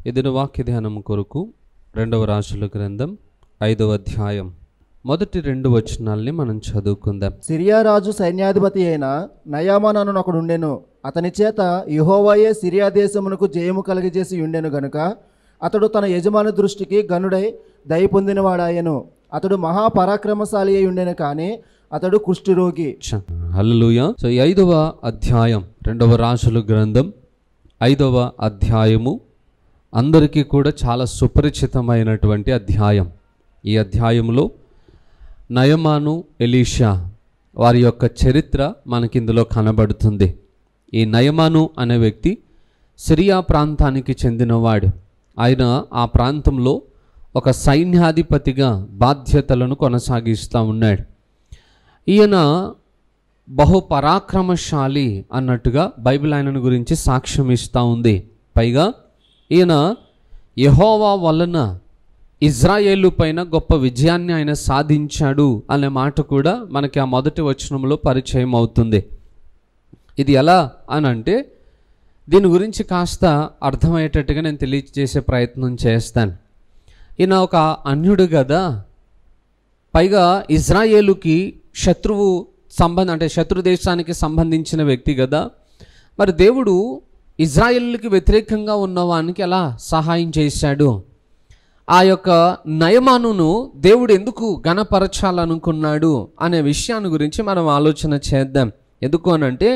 ఇదిన వాక్య ధ్యానం కొరకు 2వ రాజుల గ్రంథం 5వ అధ్యాయం మొదటి 2 వచనాల్ని మనం చదువుకుందాం. సిరియా రాజు సైన్యాధిపతి అయిన నయామాను అను ఒకడు ఉండెను. అతని చేత యెహోవాయే సిరియా దేశమునకు జయము కలిగజేసి ఉండెను గనుక అతడు తన యజమాని దృష్టికి గనుడై దయ పొందినవాడాయను. అతడు మహాపరాక్రమశాలి అయి ఉండెను, కానీ అతడు కుష్ఠరోగి. హల్లెలూయా. సో 5వ అధ్యాయం 2వ రాజుల గ్రంథం 5వ అధ్యాయము అందరికీ కూడా చాలా సుపరిచితమైనటువంటి అధ్యాయం. ఈ అధ్యాయంలో నయమాను, ఎలీషా వారి యొక్క చరిత్ర మనకి ఇందులో కనబడుతుంది. ఈ నయమాను అనే వ్యక్తి సిరియా ప్రాంతానికి చెందినవాడు. ఆయన ఆ ప్రాంతంలో ఒక సైన్యాధిపతిగా బాధ్యతలను కొనసాగిస్తూ ఉన్నాడు. ఈయన బహుపరాక్రమశాలి అన్నట్టుగా బైబిల్ ఆయనను గురించి సాక్ష్యం ఇస్తూ ఉంది. పైగా ఈయన యెహోవా వలన ఇజ్రాయేలు పైన గొప్ప విజయాన్ని ఆయన సాధించాడు అనే మాట కూడా మనకి ఆ మొదటి వచనంలో పరిచయం అవుతుంది. ఇది ఎలా అని అంటే దీని గురించి కాస్త అర్థమయ్యేటట్టుగా నేను తెలియజేసే ప్రయత్నం చేస్తాను. ఈయన ఒక అన్యుడు కదా, పైగా ఇజ్రాయేలుకి శత్రువు శత్రు దేశానికి సంబంధించిన వ్యక్తి కదా. మరి దేవుడు ఇజ్రాయేలుకి వ్యతిరేకంగా ఉన్నవానికి ఎలా సహాయం చేశాడు? ఆ యొక్క నయమానును దేవుడు ఎందుకు ఘనపరచాలనుకున్నాడు అనే విషయాన్ని గురించి మనం ఆలోచన చేద్దాం. ఎందుకు అనంటే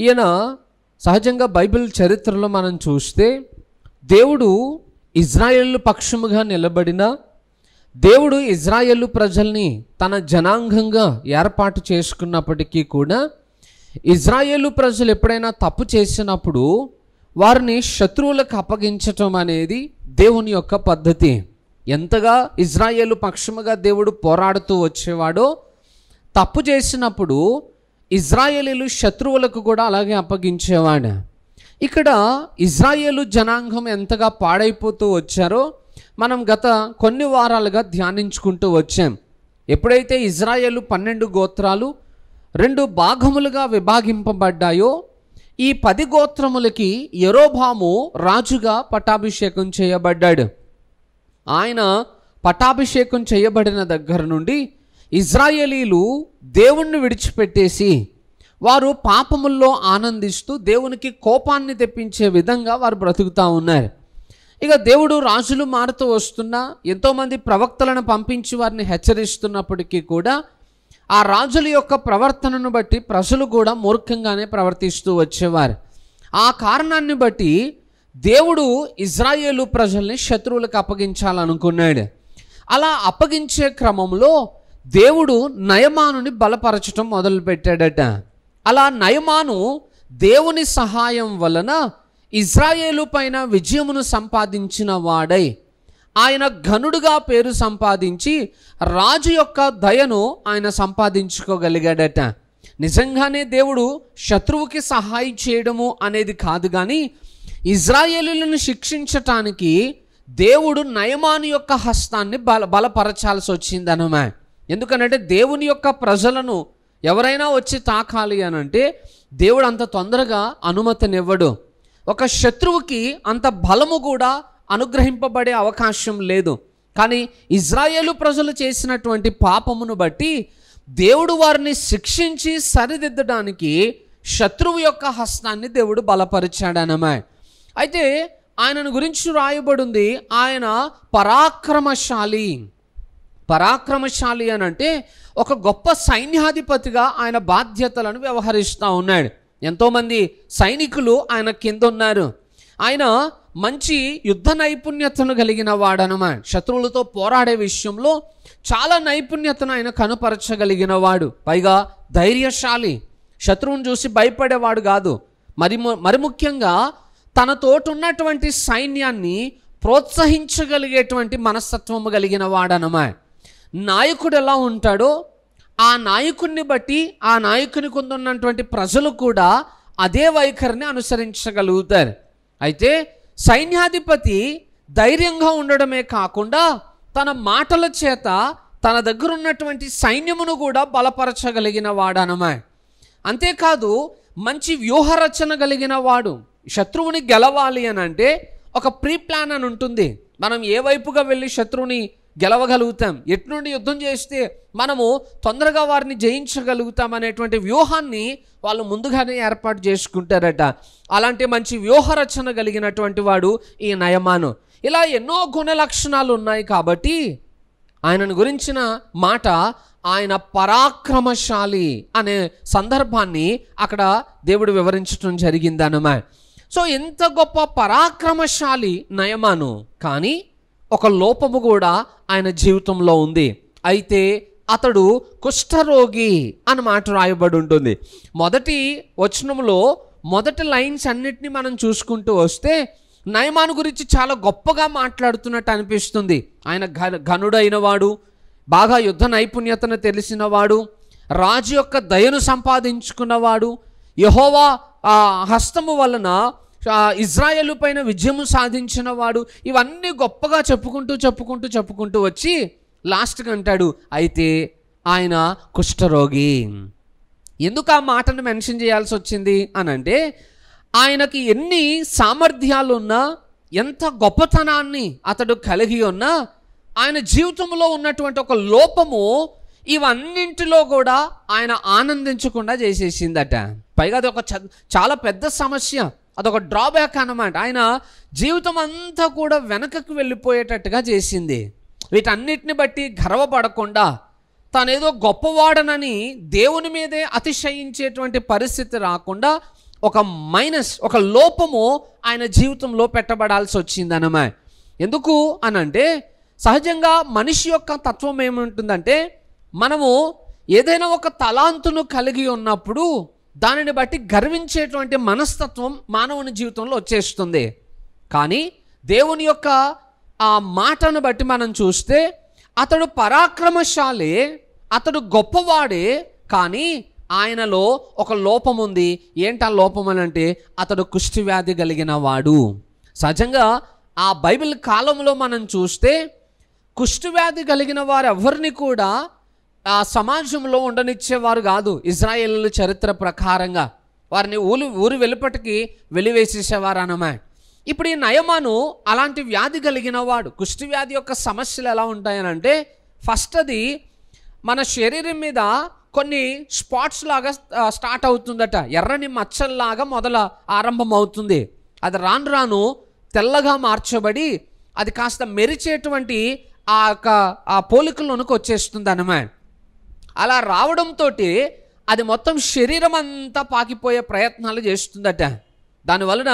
ఈయన సహజంగా బైబిల్ చరిత్రలో మనం చూస్తే దేవుడు ఇజ్రాయేలు పక్షముగా నిలబడిన దేవుడు ఇజ్రాయేలు ప్రజల్ని తన జనాంగంగా ఏర్పాటు చేసుకున్నప్పటికీ కూడా ఇజ్రాయేలు ప్రజలు ఎప్పుడైనా తప్పు చేసినప్పుడు వారిని శత్రువులకు అప్పగించటం అనేది దేవుని యొక్క పద్ధతి. ఎంతగా ఇజ్రాయేలు పక్షముగా దేవుడు పోరాడుతూ వచ్చేవాడో, తప్పు చేసినప్పుడు ఇజ్రాయేలీలు శత్రువులకు కూడా అలాగే అప్పగించేవాడు. ఇక్కడ ఇజ్రాయేలు జనాంగం ఎంతగా పాడైపోతూ వచ్చారో మనం గత కొన్ని వారాలుగా ధ్యానించుకుంటూ వచ్చాం. ఎప్పుడైతే ఇజ్రాయేలు 12 గోత్రాలు 2 భాగములుగా విభాగింపబడ్డాయో, ఈ 10 గోత్రములకి యెరోబాము రాజుగా పట్టాభిషేకం చేయబడ్డాడు. ఆయన పట్టాభిషేకం చేయబడిన దగ్గర నుండి ఇజ్రాయేలీలు దేవుణ్ణి విడిచిపెట్టేసి వారు పాపముల్లో ఆనందిస్తూ దేవునికి కోపాన్ని తెప్పించే విధంగా వారు బ్రతుకుతూ ఉన్నారు. ఇక దేవుడు రాజులు మారుతూ వస్తున్నా ఎంతోమంది ప్రవక్తలను పంపించి వారిని హెచ్చరిస్తున్నప్పటికీ కూడా ఆ రాజుల యొక్క ప్రవర్తనను బట్టి ప్రజలు కూడా మూర్ఖంగానే ప్రవర్తిస్తూ వచ్చేవారు. ఆ కారణాన్ని బట్టి దేవుడు ఇజ్రాయేలు ప్రజల్ని శత్రువులకు అప్పగించాలనుకున్నాడు. అలా అప్పగించే క్రమంలో దేవుడు నయమానుని బలపరచడం మొదలుపెట్టాడట. అలా నయమాను దేవుని సహాయం వలన ఇజ్రాయేలు పైన విజయమును సంపాదించిన వాడై ఆయన ఘనుడుగా పేరు సంపాదించి రాజు యొక్క దయను ఆయన సంపాదించుకోగలిగాడట. నిజంగానే దేవుడు శత్రువుకి సహాయం చేయడము అనేది కాదు, కానీ ఇజ్రాయేలులను శిక్షించటానికి దేవుడు నయమాను యొక్క హస్తాన్ని బలపరచాల్సి వచ్చిందనమా. ఎందుకనంటే దేవుని యొక్క ప్రజలను ఎవరైనా వచ్చి తాకాలి అనంటే దేవుడు అంత తొందరగా అనుమతినివ్వడు. ఒక శత్రువుకి అంత బలము కూడా అనుగ్రహింపబడే అవకాశం లేదు. కానీ ఇజ్రాయేలు ప్రజలు చేసినటువంటి పాపమును బట్టి దేవుడు వారిని శిక్షించి సరిదిద్దడానికి శత్రువు యొక్క హస్తాన్ని దేవుడు బలపరిచాడనమా. అయితే ఆయనను గురించి రాయబడింది, ఆయన పరాక్రమశాలి అని అంటే ఒక గొప్ప సైన్యాధిపతిగా ఆయన బాధ్యతలను వ్యవహరిస్తూ ఉన్నాడు. ఎంతోమంది సైనికులు ఆయన కింద ఉన్నారు. ఆయన మంచి యుద్ధ నైపుణ్యతను కలిగిన వాడనమాట. శత్రువులతో పోరాడే విషయంలో చాలా నైపుణ్యతను ఆయన కనుపరచగలిగిన వాడు. పైగా ధైర్యశాలి, శత్రువును చూసి భయపడేవాడు కాదు. మరి ముఖ్యంగా తనతోటి ఉన్నటువంటి సైన్యాన్ని ప్రోత్సహించగలిగేటువంటి మనస్తత్వము కలిగిన వాడనమా. నాయకుడు ఎలా ఉంటాడో ఆ నాయకుడిని బట్టి ఆ నాయకునికి ఉన్నటువంటి ప్రజలు కూడా అదే వైఖరిని అనుసరించగలుగుతారు. అయితే సైన్యాధిపతి ధైర్యంగా ఉండడమే కాకుండా తన మాటల చేత తన దగ్గర ఉన్నటువంటి సైన్యమును కూడా బలపరచగలిగిన వాడనమా. అంతేకాదు మంచి వ్యూహరచన కలిగిన వాడు. శత్రువుని గెలవాలి అని అంటే ఒక ప్రీ ప్లాన్ అని ఉంటుంది. మనం ఏ వైపుగా వెళ్ళి శత్రువుని గెలవగలుగుతాం, ఎటు నుండి యుద్ధం చేస్తే మనము తొందరగా వారిని జయించగలుగుతాం అనేటువంటి వ్యూహాన్ని వాళ్ళు ముందుగానే ఏర్పాటు చేసుకుంటారట. అలాంటి మంచి వ్యూహ రచన కలిగినటువంటి వాడు ఈ నయమాను. ఇలా ఎన్నో గుణ లక్షణాలు ఉన్నాయి కాబట్టి ఆయనను గురించిన మాట, ఆయన పరాక్రమశాలి అనే సందర్భాన్ని అక్కడ దేవుడు వివరించడం జరిగిందన్నమాట. సో ఎంత గొప్ప పరాక్రమశాలి నయమాను, కానీ ఒక లోపము కూడా ఆయన జీవితంలో ఉంది. అయితే అతడు కుష్ఠరోగి అని మాట రాయబడి ఉంటుంది. మొదటి వచనంలో మొదటి లైన్స్ అన్నిటినీ మనం చూసుకుంటూ వస్తే నయమాను గురించి చాలా గొప్పగా మాట్లాడుతున్నట్టు అనిపిస్తుంది. ఆయన ఘనుడైన వాడు, బాగా యుద్ధ నైపుణ్యతను తెలిసినవాడు, రాజు యొక్క దయను సంపాదించుకున్నవాడు, యెహోవా హస్తము వలన ఇజ్రాయేలు పైన విజయము సాధించిన వాడు, ఇవన్నీ గొప్పగా చెప్పుకుంటూ వచ్చి లాస్ట్కి అంటాడు, అయితే ఆయన కుష్ఠరోగి. ఎందుకు ఆ మాటను మెన్షన్ చేయాల్సి వచ్చింది అని అంటే, ఆయనకి ఎన్ని సామర్థ్యాలు ఉన్నా, ఎంత గొప్పతనాన్ని అతడు కలిగి ఉన్నా, ఆయన జీవితంలో ఉన్నటువంటి ఒక లోపము ఇవన్నింటిలో కూడా ఆయన ఆనందించకుండా చేసేసిందట. పైగా అది ఒక చాలా పెద్ద సమస్య, అదొక డ్రాబ్యాక్ అన్నమాట. ఆయన జీవితం అంతా కూడా వెనకకు వెళ్ళిపోయేటట్టుగా చేసింది. వీటన్నిటిని బట్టి గర్వపడకుండా తానేదో గొప్పవాడనని దేవుని మీదే అతిశయించేటువంటి పరిస్థితి రాకుండా ఒక మైనస్, ఒక లోపము ఆయన జీవితంలో పెట్టబడాల్సి వచ్చిందన్నమాట. ఎందుకు అనంటే, సహజంగా మనిషి యొక్క తత్వం ఏముంటుందంటే, మనము ఏదైనా ఒక తలాంతును కలిగి ఉన్నప్పుడు దానిని బట్టి గర్వించేటువంటి మనస్తత్వం మానవుని జీవితంలో వచ్చేస్తుంది. కానీ దేవుని యొక్క ఆ మాటను బట్టి మనం చూస్తే అతడు పరాక్రమశాలి, అతడు గొప్పవాడే, కానీ ఆయనలో ఒక లోపం ఉంది. ఏంటి ఆ లోపం అని అంటే, అతడు కుష్ఠవ్యాధి కలిగిన వాడు. సహజంగా ఆ బైబిల్ కాలంలో మనం చూస్తే కుష్ఠవ్యాధి కలిగిన వారు ఎవరిని కూడా ఆ సమాజంలో ఉండనిచ్చేవారు కాదు. ఇజ్రాయేలు చరిత్ర ప్రకారంగా వారిని ఊరి వెలుపటికి వెలివేసేసేవారు అన్నమాట. ఇప్పుడు ఈ నయమాను అలాంటి వ్యాధి కలిగిన వాడు. కుష్ఠవ్యాధి యొక్క సమస్యలు ఎలా ఉంటాయనంటే, ఫస్ట్ అది మన శరీరం మీద కొన్ని స్పాట్స్ లాగా స్టార్ట్ అవుతుందట. ఎర్రని మచ్చల్లాగా ఆరంభం అవుతుంది. అది రాను రాను తెల్లగా మార్చబడి అది కాస్త మెరిచేటువంటి ఆ పోలికలోనికి వచ్చేస్తుంది అన్నమాట. అలా రావడంతో అది మొత్తం శరీరం అంతా పాకిపోయే ప్రయత్నాలు చేస్తుందట. దానివలన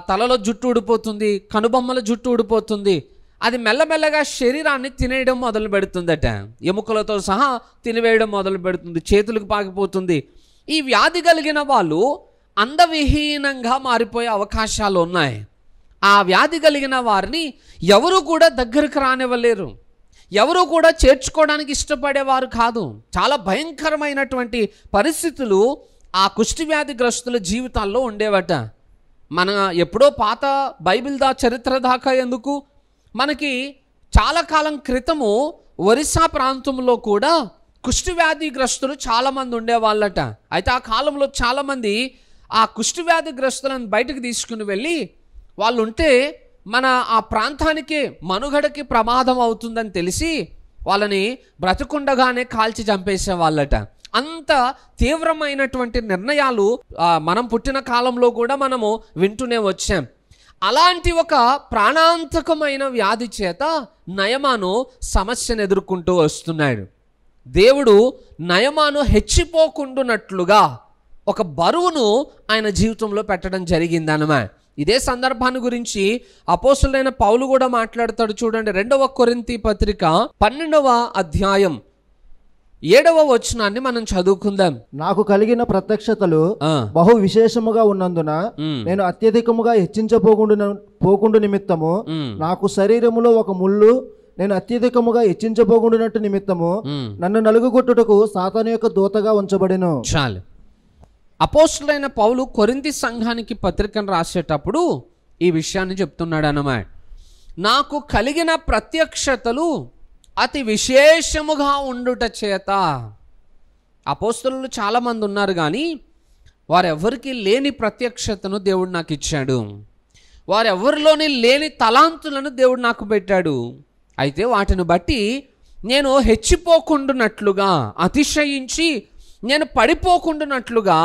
తలలో జుట్టు ఊడిపోతుంది, కనుబొమ్మల జుట్టు ఊడిపోతుంది. అది మెల్లమెల్లగా శరీరాన్ని తినేయడం మొదలు పెడుతుందట. ఎముకలతో సహా తినివేయడం మొదలు పెడుతుంది, చేతులకు పాకిపోతుంది. ఈ వ్యాధి కలిగిన వాళ్ళు అందవిహీనంగా మారిపోయే అవకాశాలు ఉన్నాయి. ఆ వ్యాధి కలిగిన వారిని ఎవరు కూడా దగ్గరకు రానివ్వలేరు, ఎవరు కూడా చేర్చుకోవడానికి ఇష్టపడేవారు కాదు. చాలా భయంకరమైనటువంటి పరిస్థితులు ఆ కుష్ఠవ్యాధిగ్రస్తుల జీవితాల్లో ఉండేవట. మన ఎప్పుడో పాత బైబిల్ చరిత్ర దాకా ఎందుకు, మనకి చాలా కాలం క్రితము ఒరిస్సా ప్రాంతంలో కూడా కుష్ఠవ్యాధిగ్రస్తులు చాలామంది ఉండేవాళ్ళట. అయితే ఆ కాలంలో చాలామంది ఆ కుష్ఠవ్యాధిగ్రస్తులను బయటకు తీసుకుని వెళ్ళి, వాళ్ళు ఉంటే మన ఆ ప్రాంతానికి మనుగడకి ప్రమాదం అవుతుందని తెలిసి వాళ్ళని బ్రతుకుండగానే కాల్చి చంపేసేవాళ్ళట. అంత తీవ్రమైనటువంటి నిర్ణయాలు మనం పుట్టిన కాలంలో కూడా మనము వింటూనే వచ్చాం. అలాంటి ఒక ప్రాణాంతకమైన వ్యాధి చేత నయమాను సమస్యను ఎదుర్కొంటూ వస్తున్నాడు. దేవుడు నయమాను హెచ్చిపోకుండానట్లుగా ఒక బరువును ఆయన జీవితంలో పెట్టడం జరిగిందన్నమాట. ఇదే సందర్భాన్ని గురించి అపోస్తలుడైన పౌలు కూడా మాట్లాడతాడు. చూడండి, 2వ కొరింథీ పత్రిక 12వ అధ్యాయం 7వ వచనాన్ని మనం చదువుకుందాం. నాకు కలిగిన ప్రత్యక్షతలు బహు విశేషముగా ఉన్నందున నేను అత్యధికముగా హెచ్చించపోకుండా నిమిత్తము నాకు శరీరములో ఒక ముళ్ళు నేను అత్యధికముగా హెచ్చించపోకుండానట్టు నిమిత్తము నన్ను నలుగుగొట్టుటకు సాతాను యొక్క దూతగా ఉంచబడెను. చాలు. అపోస్తలుడైన పౌలు కొరింథీ సంఘానికి పత్రికను రాసేటప్పుడు ఈ విషయాన్ని చెప్తున్నాడు అన్నమాట. నాకు కలిగిన ప్రత్యక్షతలు అతి విశేషముగా ఉండుట చేత. అపోస్తలులు చాలామంది ఉన్నారు, కానీ వారెవరికి లేని ప్రత్యక్షతను దేవుడు నాకు ఇచ్చాడు. వారెవరిలోని లేని తలాంతులను దేవుడు నాకు పెట్టాడు. అయితే వాటిని బట్టి నేను హెచ్చిపోకుండానట్లుగా, అతిశయించి నేను పడిపోకుండానట్లుగా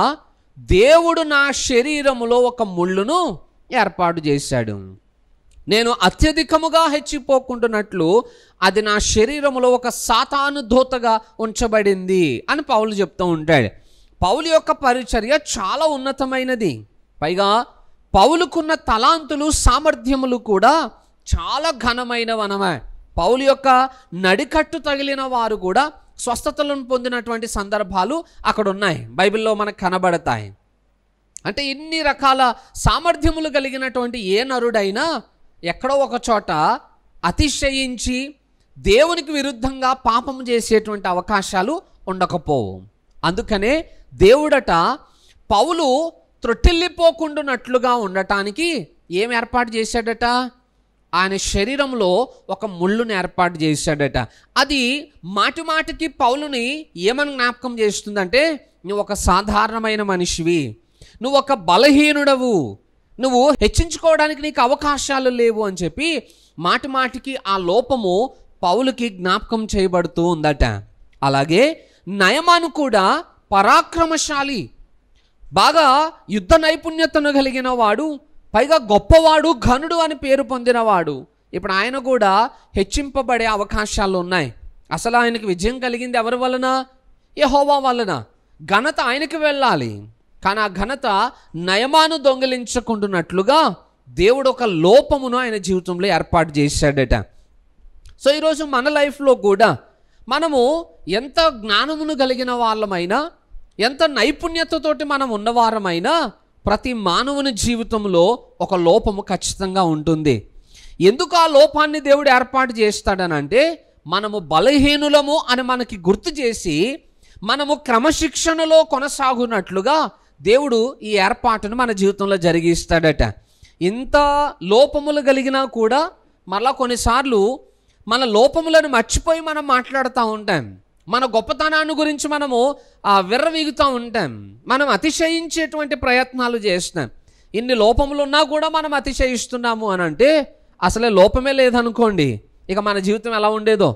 దేవుడు నా శరీరములో ఒక ముళ్ళును ఏర్పాటు చేశాడు. నేను అత్యధికముగా హెచ్చిపోకుండానట్లు అది నా శరీరములో ఒక సాతాను దూతగా ఉంచబడింది అని పౌలు చెప్తూ ఉంటాడు. పౌలు యొక్క పరిచర్య చాలా ఉన్నతమైనది. పైగా పౌలుకున్న తలాంతులు, సామర్థ్యములు కూడా చాలా ఘనమైనవనమే. పౌలు యొక్క నడికట్టు తగిలిన వారు కూడా స్వస్థతలను పొందినటువంటి సందర్భాలు అక్కడ ఉన్నాయి, బైబిల్లో మనకు కనబడతాయి. అంటే ఇన్ని రకాల సామర్థ్యములు కలిగినటువంటి ఏ నరుడైనా ఎక్కడో ఒక చోట అతిశయించి దేవునికి విరుద్ధంగా పాపం చేసేటువంటి అవకాశాలు ఉండకపోవు. అందుకనే దేవుడట పౌలు త్రొట్టిల్లిపోకుండానట్లుగా ఉండటానికి ఏం ఏర్పాటు చేశాడట? ఆయన శరీరంలో ఒక ముళ్ళుని ఏర్పాటు చేశాడట. అది మాటి మాటికి పౌలుని ఏమని జ్ఞాపకం చేస్తుందంటే, నువ్వు ఒక సాధారణమైన మనిషివి, నువ్వు ఒక బలహీనుడవు, నువ్వు హెచ్చించుకోవడానికి నీకు అవకాశాలు లేవు అని చెప్పి మాటి మాటికి ఆ లోపము పౌలుకి జ్ఞాపకం చేయబడుతూ ఉందట. అలాగే నయమాను కూడా పరాక్రమశాలి, బాగా యుద్ధ నైపుణ్యతను కలిగిన వాడు, పైగా గొప్పవాడు, ఘనుడు అని పేరు పొందినవాడు. ఇప్పుడు ఆయన కూడా హెచ్చింపబడే అవకాశాలు ఉన్నాయి. అసలు ఆయనకి విజయం కలిగింది ఎవరి వలన? యెహోవా వలన. ఘనత ఆయనకి వెళ్ళాలి. కానీ ఆ ఘనత నయమాను దొంగిలించకుండానట్లుగా దేవుడు ఒక లోపమును ఆయన జీవితంలో ఏర్పాటు చేశాడట. సో ఈరోజు మన లైఫ్లో కూడా మనము ఎంత జ్ఞానమును కలిగిన వాళ్ళమైనా, ఎంత నైపుణ్యతతోటి మనం ఉన్నవారమైనా, ప్రతి మానవుని జీవితంలో ఒక లోపము ఖచ్చితంగా ఉంటుంది. ఎందుకు ఆ లోపాన్ని దేవుడు ఏర్పాటు చేస్తాడనంటే, మనము బలహీనులము అని మనకి గుర్తు చేసి మనము క్రమశిక్షణలో కొనసాగునట్లుగా దేవుడు ఈ ఏర్పాటును మన జీవితంలో జరిగిస్తాడట. ఇంత లోపములు కలిగినా కూడా మళ్ళా కొన్నిసార్లు మన లోపములను మర్చిపోయి మనం మాట్లాడుతూ ఉంటాం. మన గొప్పతనాన్ని గురించి మనము విర్రవీగుతూ ఉంటాం. మనం అతిశయించేటువంటి ప్రయత్నాలు చేస్తాం. ఇన్ని లోపములు ఉన్నా కూడా మనం అతిశయిస్తున్నాము అని అంటే అసలే లోపమే లేదనుకోండి, ఇక మన జీవితం ఎలా ఉండేదో.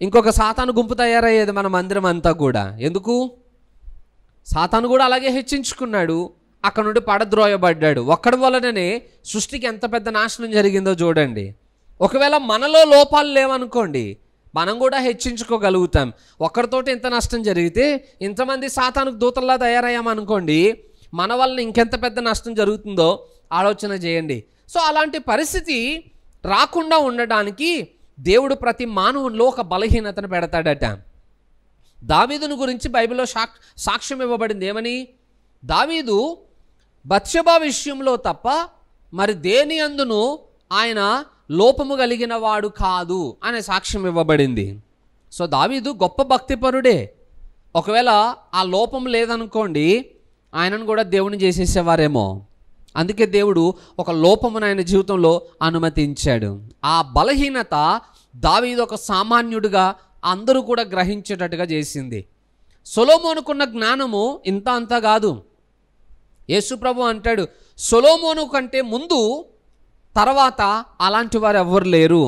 ఇంకొక సాతాను గుంపు తయారయ్యేది మన మందిరం అంతా కూడా. ఎందుకు? సాతాను కూడా అలాగే హెచ్చించుకున్నాడు, అక్కడ నుండి పడద్రోయబడ్డాడు. ఒక్కడి వలననే సృష్టికి ఎంత పెద్ద నాశనం జరిగిందో చూడండి. ఒకవేళ మనలో లోపాలు లేవనుకోండి, మనం కూడా హెచ్చించుకోగలుగుతాం. ఒక్కరితోటి ఎంత నష్టం జరిగితే ఇంతమంది సాతానుకు దూతల్లా తయారయ్యామనుకోండి, మన వలన ఇంకెంత పెద్ద నష్టం జరుగుతుందో ఆలోచన చేయండి. సో అలాంటి పరిస్థితి రాకుండా ఉండడానికి దేవుడు ప్రతి మానవునిలో ఒక బలహీనతను పెడతాడట. దావీదును గురించి బైబిల్లో సాక్ష్యం ఇవ్వబడింది. ఏమని? దావీదు బత్షెబా విషయంలో తప్ప మరి దేని అందును ఆయన లోపము కలిగిన వాడు కాదు అనే సాక్ష్యం ఇవ్వబడింది. సో దావీదు గొప్ప భక్తిపరుడే. ఒకవేళ ఆ లోపం లేదనుకోండి, ఆయనను కూడా దేవుని చేసేసేవారేమో. అందుకే దేవుడు ఒక లోపమును ఆయన జీవితంలో అనుమతించాడు. ఆ బలహీనత దావీదు ఒక సామాన్యుడిగా అందరూ కూడా గ్రహించేటట్టుగా చేసింది. సొలొమోనుకున్న జ్ఞానము ఇంత అంతా కాదు. యేసుప్రభు అంటాడు, సొలొమోను కంటే ముందు తర్వాత అలాంటి వారు ఎవ్వరు లేరు.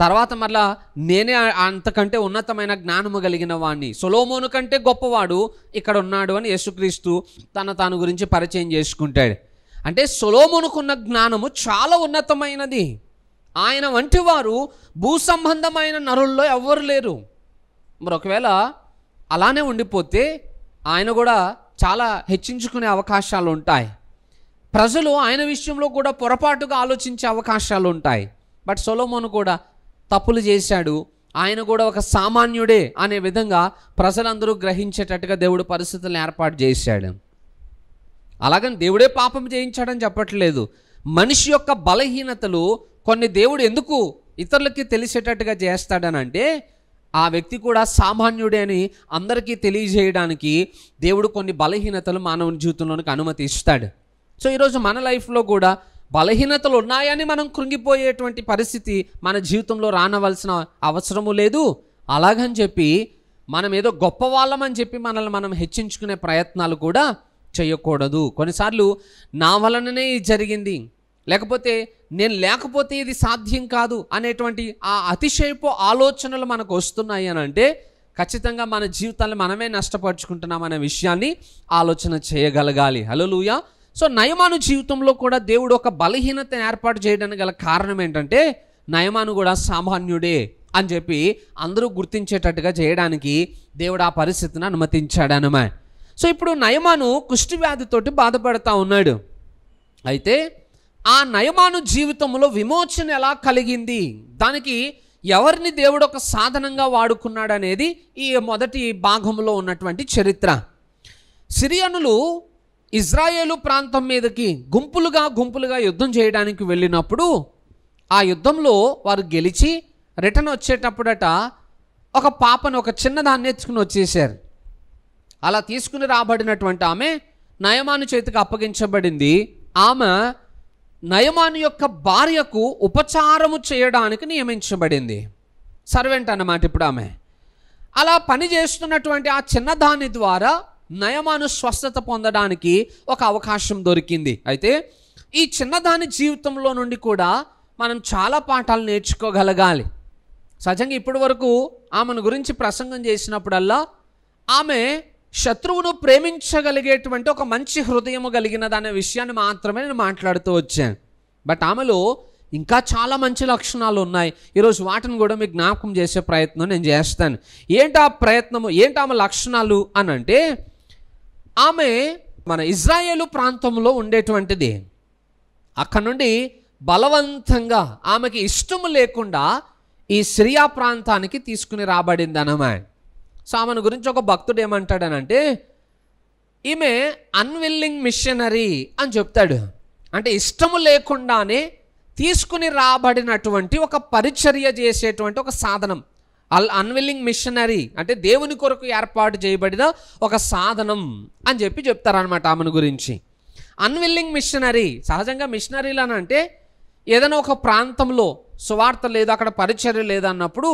తర్వాత మరలా నేనే అంతకంటే ఉన్నతమైన జ్ఞానము కలిగిన వాడిని, సొలొమోను కంటే గొప్పవాడు ఇక్కడ ఉన్నాడు అని యేసుక్రీస్తు తాను గురించి పరిచయం చేసుకుంటాడు. అంటే సొలొమోనుకున్న జ్ఞానము చాలా ఉన్నతమైనది. ఆయన వంటి వారు భూ సంబంధమైన నరుల్లో ఎవ్వరు లేరు. మరి ఒకవేళ అలానే ఉండిపోతే ఆయన కూడా చాలా హెచ్చించుకునే అవకాశాలు ఉంటాయి. ప్రజలు ఆయన విషయంలో కూడా పొరపాటుగా ఆలోచించే అవకాశాలు ఉంటాయి. బట్ సొలొమోను కూడా తప్పులు చేశాడు, ఆయన కూడా ఒక సామాన్యుడే అనే విధంగా ప్రజలందరూ గ్రహించేటట్టుగా దేవుడు పరిస్థితులను ఏర్పాటు చేశాడు. అలాగని దేవుడే పాపం చేయించాడని చెప్పట్లేదు. మనిషి యొక్క బలహీనతలు కొన్ని దేవుడు ఎందుకు ఇతరులకి తెలిసేటట్టుగా చేస్తాడనంటే, ఆ వ్యక్తి కూడా సామాన్యుడే అని అందరికీ తెలియజేయడానికి దేవుడు కొన్ని బలహీనతలు మానవుని జీవితంలోనికి అనుమతిస్తాడు. సో ఈరోజు మన లైఫ్లో కూడా బలహీనతలు ఉన్నాయని మనం కృంగిపోయేటువంటి పరిస్థితి మన జీవితంలో రానవలసిన అవసరము లేదు. అలాగని చెప్పి మనం ఏదో గొప్ప వాళ్ళమని చెప్పి మనల్ని మనం హెచ్చించుకునే ప్రయత్నాలు కూడా చేయకూడదు. కొన్నిసార్లు నా వలననే జరిగింది, లేకపోతే నేను లేకపోతే ఇది సాధ్యం కాదు అనేటువంటి ఆ అతిశయపు ఆలోచనలు మనకు వస్తున్నాయి అని అంటే ఖచ్చితంగా మన జీవితాన్ని మనమే నష్టపరుచుకుంటున్నాం అనే విషయాన్ని ఆలోచన చేయగలగాలి. హల్లెలూయా. సో నయమాను జీవితంలో కూడా దేవుడు ఒక బలహీనతను ఏర్పాటు చేయడానికి గల కారణం ఏంటంటే నయమాను కూడా సామాన్యుడే అని చెప్పి అందరూ గుర్తించేటట్టుగా చేయడానికి దేవుడు ఆ పరిస్థితిని అనుమతించాడనమాట. సో ఇప్పుడు నయమాను కుష్టి వ్యాధితోటి బాధపడతా ఉన్నాడు. అయితే ఆ నయమాను జీవితంలో విమోచన ఎలా కలిగింది, దానికి ఎవరిని దేవుడు ఒక సాధనంగా వాడుకున్నాడు అనేది ఈ మొదటి భాగంలో ఉన్నటువంటి చరిత్ర. సిరియనులు ఇజ్రాయేలు ప్రాంతం మీదకి గుంపులుగా యుద్ధం చేయడానికి వెళ్ళినప్పుడు ఆ యుద్ధంలో వారు గెలిచి రిటర్న్ వచ్చేటప్పుడట ఒక పాపను, ఒక చిన్నదాన్ని ఎత్తుకుని వచ్చేసారు. అలా తీసుకుని రాబడినటువంటి ఆమె నయమాను చేతికి అప్పగించబడింది. ఆమె నయమాను యొక్క భార్యకు ఉపచారము చేయడానికి నియమించబడింది. సర్వెంట్ అన్నమాట ఇప్పుడు ఆమె. అలా పని చేస్తున్నటువంటి ఆ చిన్నదాని ద్వారా నయమాను స్వస్థత పొందడానికి ఒక అవకాశం దొరికింది. అయితే ఈ చిన్నదాని జీవితంలో నుండి కూడా మనం చాలా పాఠాలు నేర్చుకోగలగాలి. సహజంగా ఇప్పటి వరకు ఆమెను గురించి ప్రసంగం చేసినప్పుడల్లా ఆమె శత్రువును ప్రేమించగలిగేటువంటి ఒక మంచి హృదయము కలిగినదనే విషయాన్ని మాత్రమే నేను మాట్లాడుతూ వచ్చాను. బట్ ఆమెలో ఇంకా చాలా మంచి లక్షణాలు ఉన్నాయి. ఈరోజు వాటిని కూడా మీకు జ్ఞాపకం చేసే ప్రయత్నం నేను చేస్తాను. ఏంటి ఆ ప్రయత్నము, ఏంటి ఆమె లక్షణాలు అని అంటే, ఆమె మన ఇజ్రాయేలు ప్రాంతంలో ఉండేటువంటిది. అక్కడ నుండి బలవంతంగా ఆమెకి ఇష్టము లేకుండా ఈ సిరియా ప్రాంతానికి తీసుకుని రాబడింది అన్నమాట. సో ఆమెను గురించి ఒక భక్తుడు ఏమంటాడనంటే, ఈమె అన్విల్లింగ్ మిషనరీ అని చెప్తాడు. అంటే ఇష్టము లేకుండానే తీసుకుని రాబడినటువంటి ఒక పరిచర్య చేసేటువంటి ఒక సాధనం. అన్విల్లింగ్ మిషనరీ అంటే దేవుని కొరకు ఏర్పాటు చేయబడిన ఒక సాధనం అని చెప్పి చెప్తారనమాట ఆమెను గురించి. అన్విల్లింగ్ మిషనరీ, సహజంగా మిషనరీలు అని అంటే ఏదైనా ఒక ప్రాంతంలో సువార్త లేదు, అక్కడ పరిచర్య లేదన్నప్పుడు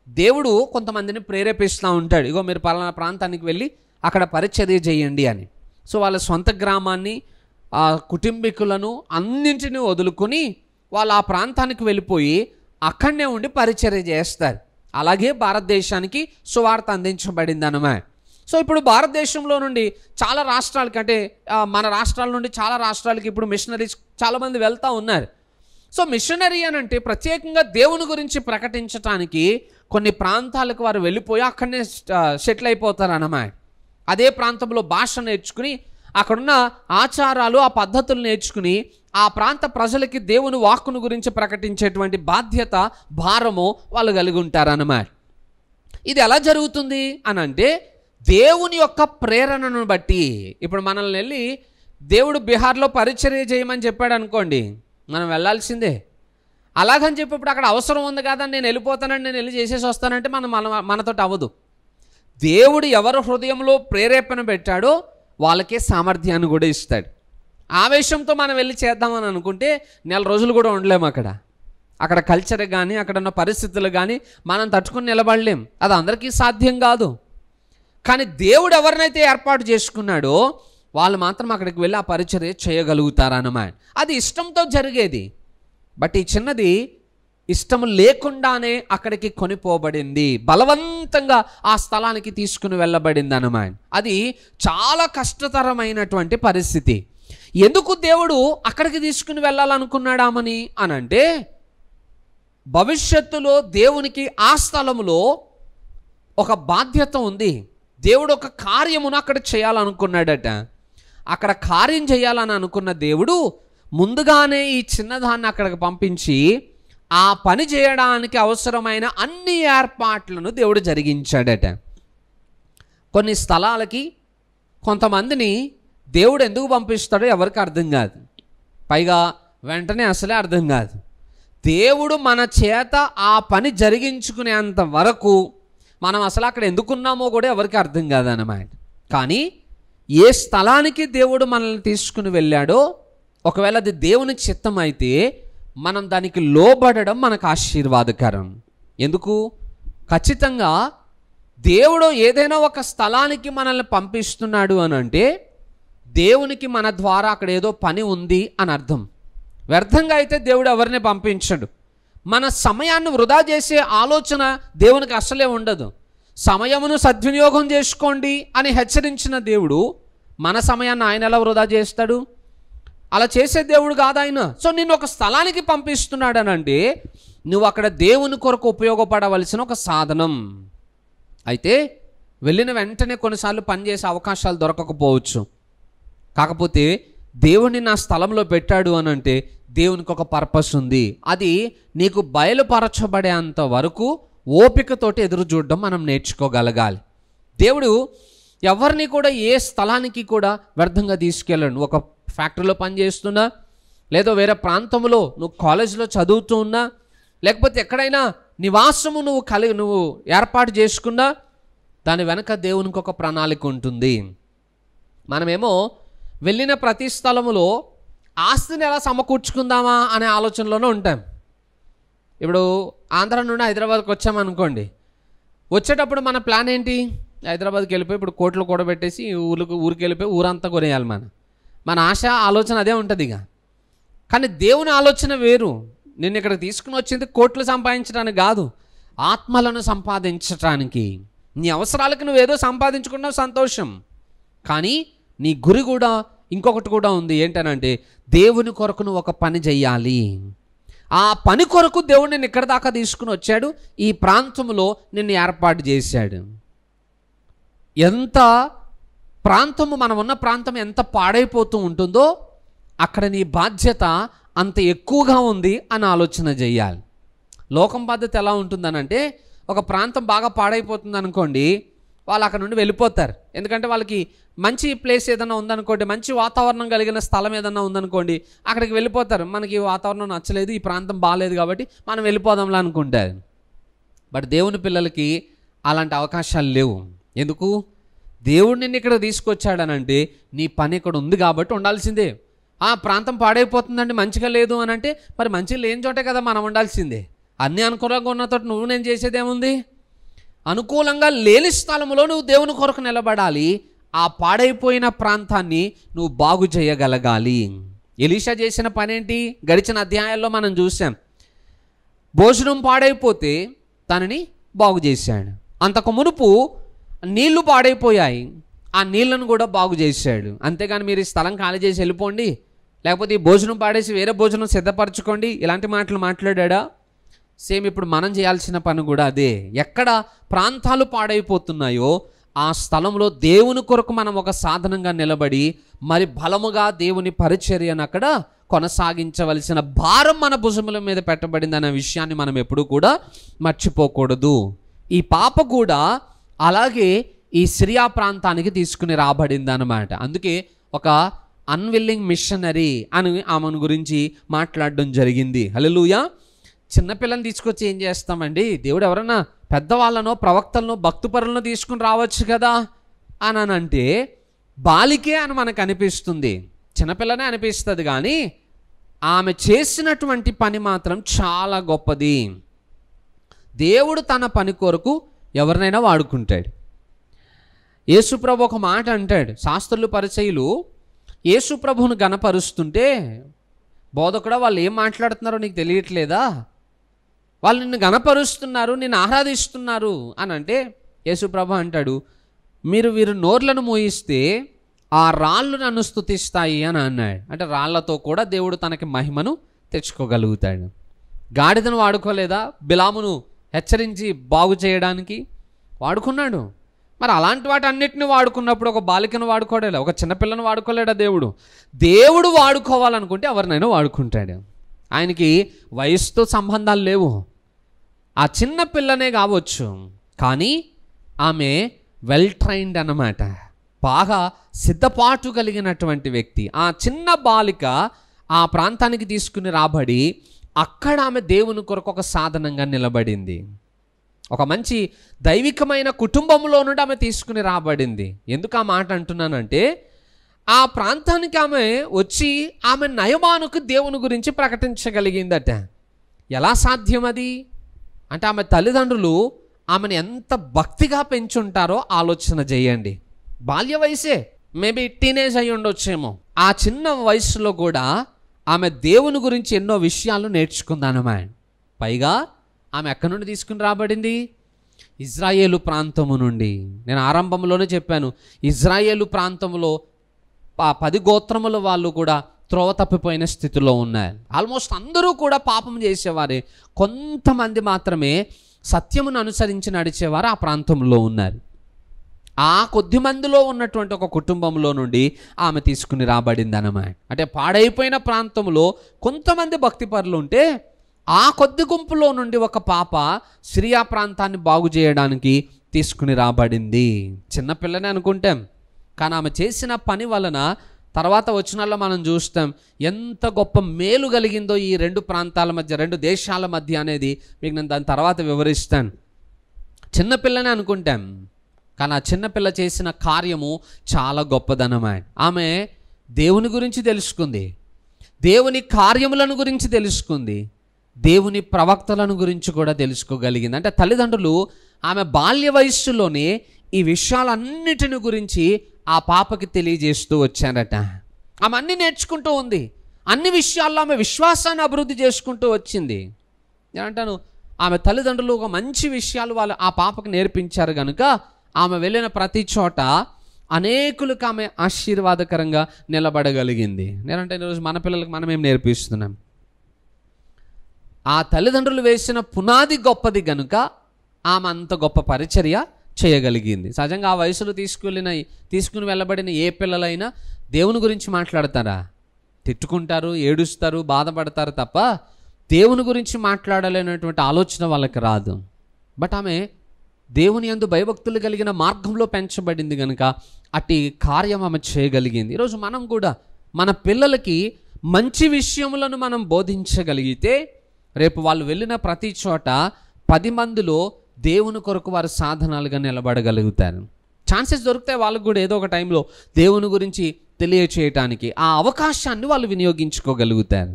దేవుడు కొంతమందిని ప్రేరేపిస్తూ ఉంటాడు. ఇగో మీరు పలానా ప్రాంతానికి వెళ్ళి అక్కడ పరిచర్య చేయండి అని. సో వాళ్ళ సొంత గ్రామాన్ని, ఆ కుటుంబీకులను అన్నింటినీ వదులుకొని వాళ్ళు ఆ ప్రాంతానికి వెళ్ళిపోయి అక్కడనే ఉండి పరిచర్య చేస్తారు. అలాగే భారతదేశానికి సువార్త అందించబడింది అన్నమాట. సో ఇప్పుడు భారతదేశంలో నుండి చాలా రాష్ట్రాలకి, అంటే మన రాష్ట్రాల నుండి చాలా రాష్ట్రాలకి ఇప్పుడు మిషనరీస్ చాలామంది వెళ్తూ ఉన్నారు. సో మిషనరీ అని అంటే ప్రత్యేకంగా దేవుని గురించి ప్రకటించడానికి కొన్ని ప్రాంతాలకు వారు వెళ్ళిపోయి అక్కడనే సెటిల్ అయిపోతారు అన్నమాట. అదే ప్రాంతంలో భాష నేర్చుకుని అక్కడున్న ఆచారాలు, ఆ పద్ధతులు నేర్చుకుని ఆ ప్రాంత ప్రజలకి దేవుని వాక్కును గురించి ప్రకటించేటువంటి బాధ్యత, భారము వాళ్ళు కలిగి ఉంటారన్నమాట. ఇది ఎలా జరుగుతుంది అని అంటే దేవుని యొక్క ప్రేరణను బట్టి. ఇప్పుడు మనల్ని వెళ్ళి దేవుడు బీహార్లో పరిచర్య చేయమని చెప్పాడు అనుకోండి, మనం వెళ్ళాల్సిందే. అలాగని చెప్పి ఇప్పుడు అక్కడ అవసరం ఉంది కదా నేను వెళ్ళిపోతానండి, నేను వెళ్ళి చేసేసి వస్తానంటే మనతో అవ్వదు. దేవుడు ఎవరు హృదయంలో ప్రేరేపణ పెట్టాడో వాళ్ళకే సామర్థ్యాన్ని కూడా ఇస్తాడు. ఆవేశంతో మనం వెళ్ళి చేద్దామని అనుకుంటే 4 రోజులు కూడా ఉండలేము. అక్కడ కల్చర్ కానీ, అక్కడ ఉన్న పరిస్థితులు కానీ మనం తట్టుకుని నిలబడలేం. అది అందరికీ సాధ్యం కాదు. కానీ దేవుడు ఎవరినైతే ఏర్పాటు చేసుకున్నాడో వాళ్ళు మాత్రం అక్కడికి వెళ్ళి ఆ పరిచర్య చేయగలుగుతారన్నమాట. అది ఇష్టంతో జరిగేది. బట్ ఈ చిన్నది ఇష్టం లేకుండానే అక్కడికి కొనిపోబడింది, బలవంతంగా ఆ స్థలానికి తీసుకుని వెళ్ళబడింది అన్నమాట. అది చాలా కష్టతరమైనటువంటి పరిస్థితి. ఎందుకు దేవుడు అక్కడికి తీసుకుని వెళ్ళాలనుకున్నాడామని అనంటే, భవిష్యత్తులో దేవునికి ఆ స్థలంలో ఒక బాధ్యత ఉంది. దేవుడు ఒక కార్యమును అక్కడ చేయాలనుకున్నాడట. అక్కడ కార్యం చేయాలని అనుకున్న దేవుడు ముందుగానే ఈ చిన్నదాన్ని అక్కడికి పంపించి ఆ పని చేయడానికి అవసరమైన అన్ని ఏర్పాట్లను దేవుడు జరిగించాడట. కొన్ని స్థలాలకి కొంతమందిని దేవుడు ఎందుకు పంపిస్తాడో ఎవరికి అర్థం కాదు. పైగా వెంటనే అసలే అర్థం కాదు. దేవుడు మన చేత ఆ పని జరిగించుకునేంత వరకు మనం అసలు అక్కడ ఎందుకున్నామో కూడా ఎవరికి అర్థం కాదన్నమాట. కానీ ఏ స్థలానికి దేవుడు మనల్ని తీసుకుని వెళ్ళాడో, ఒకవేళ అది దేవుని చిత్తం అయితే మనం దానికి లోబడడం మనకు ఆశీర్వాదకరం. ఎందుకు? ఖచ్చితంగా దేవుడు ఏదైనా ఒక స్థలానికి మనల్ని పంపిస్తున్నాడు అని అంటే దేవునికి మన ద్వారా అక్కడ ఏదో పని ఉంది అని అర్థం. వ్యర్థంగా అయితే దేవుడు ఎవరిని పంపించడు. మన సమయాన్ని వృధా చేసే ఆలోచన దేవునికి అసలే ఉండదు. సమయమును సద్వినియోగం చేసుకోండి అని హెచ్చరించిన దేవుడు మన సమయాన్ని ఆయన ఎలా వృధా చేస్తాడు? అలా చేసే దేవుడు కాదు ఆయన. సో నిన్ను ఒక స్థలానికి పంపిస్తున్నాడనంటే నువ్వు అక్కడ దేవుని కొరకు ఉపయోగపడవలసిన ఒక సాధనం. అయితే వెళ్ళిన వెంటనే కొన్నిసార్లు పనిచేసే అవకాశాలు దొరకకపోవచ్చు. కాకపోతే దేవుడిని నా స్థలంలో పెట్టాడు అని అంటే దేవునికి ఒక పర్పస్ ఉంది. అది నీకు బయలుపరచబడేంత వరకు ఓపికతోటి ఎదురు చూడడం మనం నేర్చుకోగలగాలి. దేవుడు ఎవరిని కూడా ఏ స్థలానికి కూడా వ్యర్థంగా తీసుకెళ్ళడు. ఒక ఫ్యాక్టరీలో పనిచేస్తున్నా, లేదో వేరే ప్రాంతంలో నువ్వు కాలేజీలో చదువుతూ ఉన్నా, లేకపోతే ఎక్కడైనా నివాసము నువ్వు ఏర్పాటు చేసుకున్నా, దాని వెనక దేవునికి ఒక ప్రణాళిక ఉంటుంది. మనమేమో వెళ్ళిన ప్రతి స్థలములో ఆస్తిని ఎలా సమకూర్చుకుందామా అనే ఆలోచనలోనే ఉంటాం. ఇప్పుడు ఆంధ్ర నుండి హైదరాబాద్కి వచ్చామనుకోండి, వచ్చేటప్పుడు మన ప్లాన్ ఏంటి? హైదరాబాద్కి వెళ్ళిపోయి ఇప్పుడు కోట్లు కూడబెట్టేసి ఊరికి వెళ్ళిపోయి ఊరంతా కొనేయాలి. మన ఆశ ఆలోచన అదే ఉంటుంది ఇక. కానీ దేవుని ఆలోచన వేరు. నిన్ను ఇక్కడ తీసుకుని వచ్చింది కోట్లు సంపాదించడానికి కాదు, ఆత్మలను సంపాదించటానికి. నీ అవసరాలకు నువ్వేదో సంపాదించుకున్నావు, సంతోషం. కానీ నీ గురి కూడా ఇంకొకటి కూడా ఉంది. ఏంటనంటే దేవుని కొరకు నువ్వు ఒక పని చెయ్యాలి. ఆ పని కొరకు దేవుడు నిన్ను ఇక్కడ దాకా తీసుకుని వచ్చాడు, ఈ ప్రాంతంలో నిన్ను ఏర్పాటు చేశాడు. ఎంత ప్రాంతము, మనం ఉన్న ప్రాంతం ఎంత పాడైపోతూ ఉంటుందో అక్కడ నీ బాధ్యత అంత ఎక్కువగా ఉంది అని ఆలోచన చేయాలి. లోకం పద్ధతి ఎలా ఉంటుందనంటే, ఒక ప్రాంతం బాగా పాడైపోతుంది అనుకోండి, వాళ్ళు అక్కడ నుండి వెళ్ళిపోతారు. ఎందుకంటే వాళ్ళకి మంచి ప్లేస్ ఏదైనా ఉందనుకోండి, మంచి వాతావరణం కలిగిన స్థలం ఏదైనా ఉందనుకోండి, అక్కడికి వెళ్ళిపోతారు. మనకి వాతావరణం నచ్చలేదు, ఈ ప్రాంతం బాగాలేదు కాబట్టి మనం వెళ్ళిపోదాంలా అనుకుంటారు. బట్ దేవుని పిల్లలకి అలాంటి అవకాశాలు లేవు. ఎందుకు? దేవుడు నిన్ను ఇక్కడ తీసుకొచ్చాడనంటే నీ పని ఇక్కడ ఉంది కాబట్టి ఉండాల్సిందే. ఆ ప్రాంతం పాడైపోతుందండి, మంచిగా లేదు అని అంటే మరి మంచిగా లేని చోటే కదా మనం ఉండాల్సిందే. అన్నీ అనుకూలంగా ఉన్న తోట నువ్వు నేను చేసేదేముంది? అనుకూలంగా లేని స్థలంలో నువ్వు దేవుని కొరకు నిలబడాలి. ఆ పాడైపోయిన ప్రాంతాన్ని నువ్వు బాగు చేయగలగాలి. ఎలీషా చేసిన పనేంటి? గడిచిన అధ్యాయాల్లో మనం చూసాం. భోజనం పాడైపోతే దానిని బాగు చేశాడు. అంతకు మునుపు నీళ్లు పాడైపోయాయి, ఆ నీళ్లను కూడా బాగు చేశాడు. అంతేగాని మీరు ఈ స్థలం ఖాళీ చేసి వెళ్ళిపోండి, లేకపోతే ఈ భోజనం పాడేసి వేరే భోజనం సిద్ధపరచుకోండి, ఇలాంటి మాటలు మాట్లాడా? సేమ్ ఇప్పుడు మనం చేయాల్సిన పని కూడా అదే. ఎక్కడ ప్రాంతాలు పాడైపోతున్నాయో ఆ స్థలంలో దేవుని కొరకు మనం ఒక సాధనంగా నిలబడి మరి బలముగా దేవుని పరిచర్యను అక్కడ కొనసాగించవలసిన భారం మన భుజముల మీద పెట్టబడిందనే విషయాన్ని మనం ఎప్పుడూ కూడా మర్చిపోకూడదు. ఈ పాప కూడా అలాగే ఈ సిరియా ప్రాంతానికి తీసుకుని రాబడింది అన్నమాట. అందుకే ఒక అన్విల్లింగ్ మిషనరీ అని ఆమెను గురించి మాట్లాడడం జరిగింది. హల్లెలూయా. చిన్నపిల్లని తీసుకొచ్చి ఏం చేస్తామండి? దేవుడు ఎవరన్నా పెద్దవాళ్ళనో ప్రవక్తలను భక్తుపరులను తీసుకుని రావచ్చు కదా అని అంటే బాలికే అని మనకు అనిపిస్తుంది, చిన్నపిల్లనే అనిపిస్తుంది. కానీ ఆమె చేసినటువంటి పని మాత్రం చాలా గొప్పది. దేవుడు తన పని కొరకు ఎవరినైనా వాడుకుంటాడు. యేసుప్రభు ఒక మాట అంటాడు. శాస్త్రులు పరిచయులు యేసుప్రభువును గణపరుస్తుంటే, బోధకుడా వాళ్ళు ఏం మాట్లాడుతున్నారో నీకు తెలియట్లేదా? వాళ్ళు నిన్ను గణపరుస్తున్నారు, నిన్ను ఆరాధిస్తున్నారు అని అంటే యేసుప్రభు అంటాడు, మీరు వీరు నోర్లను మోయిస్తే ఆ రాళ్ళు నన్ను స్తుతిస్తాయి అని అన్నాడు. అంటే రాళ్లతో కూడా దేవుడు తనకి మహిమను తెచ్చుకోగలుగుతాడు. గాడిదను వాడుకోలేదా? బిలామును హెచ్చరించి బాగు చేయడానికి వాడుకున్నాడు. మరి అలాంటి వాటి అన్నిటిని వాడుకున్నప్పుడు ఒక బాలికను వాడుకోలేదా? ఒక చిన్నపిల్లను వాడుకోలేడా? దేవుడు వాడుకోవాలనుకుంటే ఎవరినైనా వాడుకుంటాడు. ఆయనకి వయసుతో సంబంధాలు లేవు. ఆ చిన్న పిల్లనే కావచ్చు, కానీ ఆమె వెల్ ట్రైన్డ్ అన్నమాట, బాగా సిద్ధపాటు కలిగినటువంటి వ్యక్తి. ఆ చిన్న బాలిక ఆ ప్రాంతానికి తీసుకుని రాబడి అక్కడ ఆమె దేవుని కొరకు ఒక సాధనంగా నిలబడింది. ఒక మంచి దైవికమైన కుటుంబంలో నుండి ఆమె తీసుకుని రాబడింది. ఎందుకు ఆ మాట అంటున్నానంటే, ఆ ప్రాంతానికి ఆమె వచ్చి ఆమె నయమానుకు దేవుని గురించి ప్రకటించగలిగిందట. ఎలా సాధ్యం అది అంటే, ఆమె తల్లిదండ్రులు ఆమెను ఎంత భక్తిగా పెంచుంటారో ఆలోచన చేయండి. బాల్య వయసే, మేబీ టీనేజ్ అయి ఉండొచ్చేమో. ఆ చిన్న వయసులో కూడా ఆమె దేవుని గురించి ఎన్నో విషయాలు నేర్చుకుందానమా. పైగా ఆమె ఎక్కడి నుండి తీసుకుని రాబడింది? ఇజ్రాయేలు ప్రాంతము నుండి. నేను ఆరంభంలోనే చెప్పాను, ఇజ్రాయేలు ప్రాంతంలో 10 గోత్రముల వాళ్ళు కూడా త్రోవ తప్పిపోయిన స్థితిలో ఉన్నారు. ఆల్మోస్ట్ అందరూ కూడా పాపం చేసేవారే, కొంతమంది మాత్రమే సత్యమును అనుసరించి నడిచేవారు ఆ ప్రాంతంలో ఉన్నారు. ఆ కొద్ది మందిలో ఉన్నటువంటి ఒక కుటుంబంలో నుండి ఆమె తీసుకుని రాబడింది అన్నమాట. అంటే పాడైపోయిన ప్రాంతంలో కొంతమంది భక్తిపరులు ఉంటే ఆ కొద్ది గుంపులో నుండి ఒక పాప సిరియా ప్రాంతాన్ని బాగు చేయడానికి తీసుకుని రాబడింది. చిన్నపిల్లని అనుకుంటాం, కానీ ఆమె చేసిన పని వలన తర్వాత వచనాల్లో మనం చూస్తాం ఎంత గొప్ప మేలు కలిగిందో ఈ 2 ప్రాంతాల మధ్య, 2 దేశాల మధ్య అనేది మీకు నేను దాని తర్వాత వివరిస్తాను. చిన్నపిల్లని అనుకుంటాం, కానీ ఆ చిన్నపిల్ల చేసిన కార్యము చాలా గొప్పదనమాట. ఆమె దేవుని గురించి తెలుసుకుంది, దేవుని కార్యములను గురించి తెలుసుకుంది, దేవుని ప్రవక్తలను గురించి కూడా తెలుసుకోగలిగింది. అంటే తల్లిదండ్రులు ఆమె బాల్య వయస్సులోనే ఈ విషయాలన్నిటిని గురించి ఆ పాపకి తెలియజేస్తూ వచ్చారట. ఆమె అన్నీ నేర్చుకుంటూ ఉంది, అన్ని విషయాల్లో ఆమె విశ్వాసాన్ని అభివృద్ధి చేసుకుంటూ వచ్చింది. నేనంటాను, ఆమె తల్లిదండ్రులు ఒక మంచి విషయాలు వాళ్ళు ఆ పాపకు నేర్పించారు కనుక ఆమె వెళ్ళిన ప్రతి చోట అనేకులకు ఆమె ఆశీర్వాదకరంగా నిలబడగలిగింది. నేనంటే ఈరోజు మన పిల్లలకు మనం ఏం నేర్పిస్తున్నాం? ఆ తల్లిదండ్రులు వేసిన పునాది గొప్పది కనుక ఆమె అంత గొప్ప పరిచర్య చేయగలిగింది. సహజంగా ఆ వయసులో తీసుకుని వెళ్ళబడిన ఏ పిల్లలైనా దేవుని గురించి మాట్లాడతారా? తిట్టుకుంటారు, ఏడుస్తారు, బాధపడతారు తప్ప దేవుని గురించి మాట్లాడలేనటువంటి ఆలోచన వాళ్ళకి రాదు. బట్ ఆమె దేవుని యందు భయభక్తులు కలిగిన మార్గంలో పెంచబడింది కనుక అట్టి కార్యం ఆమె చేయగలిగింది. ఈరోజు మనం కూడా మన పిల్లలకి మంచి విషయములను మనం బోధించగలిగితే రేపు వాళ్ళు వెళ్ళిన ప్రతి చోట 10 మందిలో దేవుని కొరకు వారు సాధనాలుగా నిలబడగలుగుతారు. ఛాన్సెస్ దొరుకుతాయి వాళ్ళకు కూడా ఏదో ఒక టైంలో దేవుని గురించి తెలియచేయటానికి. ఆ అవకాశాన్ని వాళ్ళు వినియోగించుకోగలుగుతారు.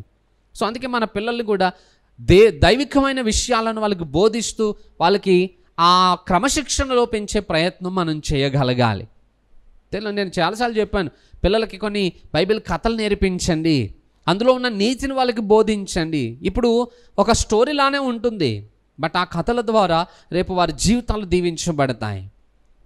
సో అందుకే మన పిల్లల్ని కూడా దైవికమైన విషయాలను వాళ్ళకి బోధిస్తూ వాళ్ళకి ఆ క్రమశిక్షణలో పెంచే ప్రయత్నం మనం చేయగలగాలి. నేను చాలాసార్లు చెప్పాను, పిల్లలకి కొన్ని బైబిల్ కథలు నేర్పించండి, అందులో ఉన్న నీతిని వాళ్ళకి బోధించండి. ఇప్పుడు ఒక స్టోరీలానే ఉంటుంది, బట్ ఆ కథల ద్వారా రేపు వారి జీవితాలు దీవించబడతాయి.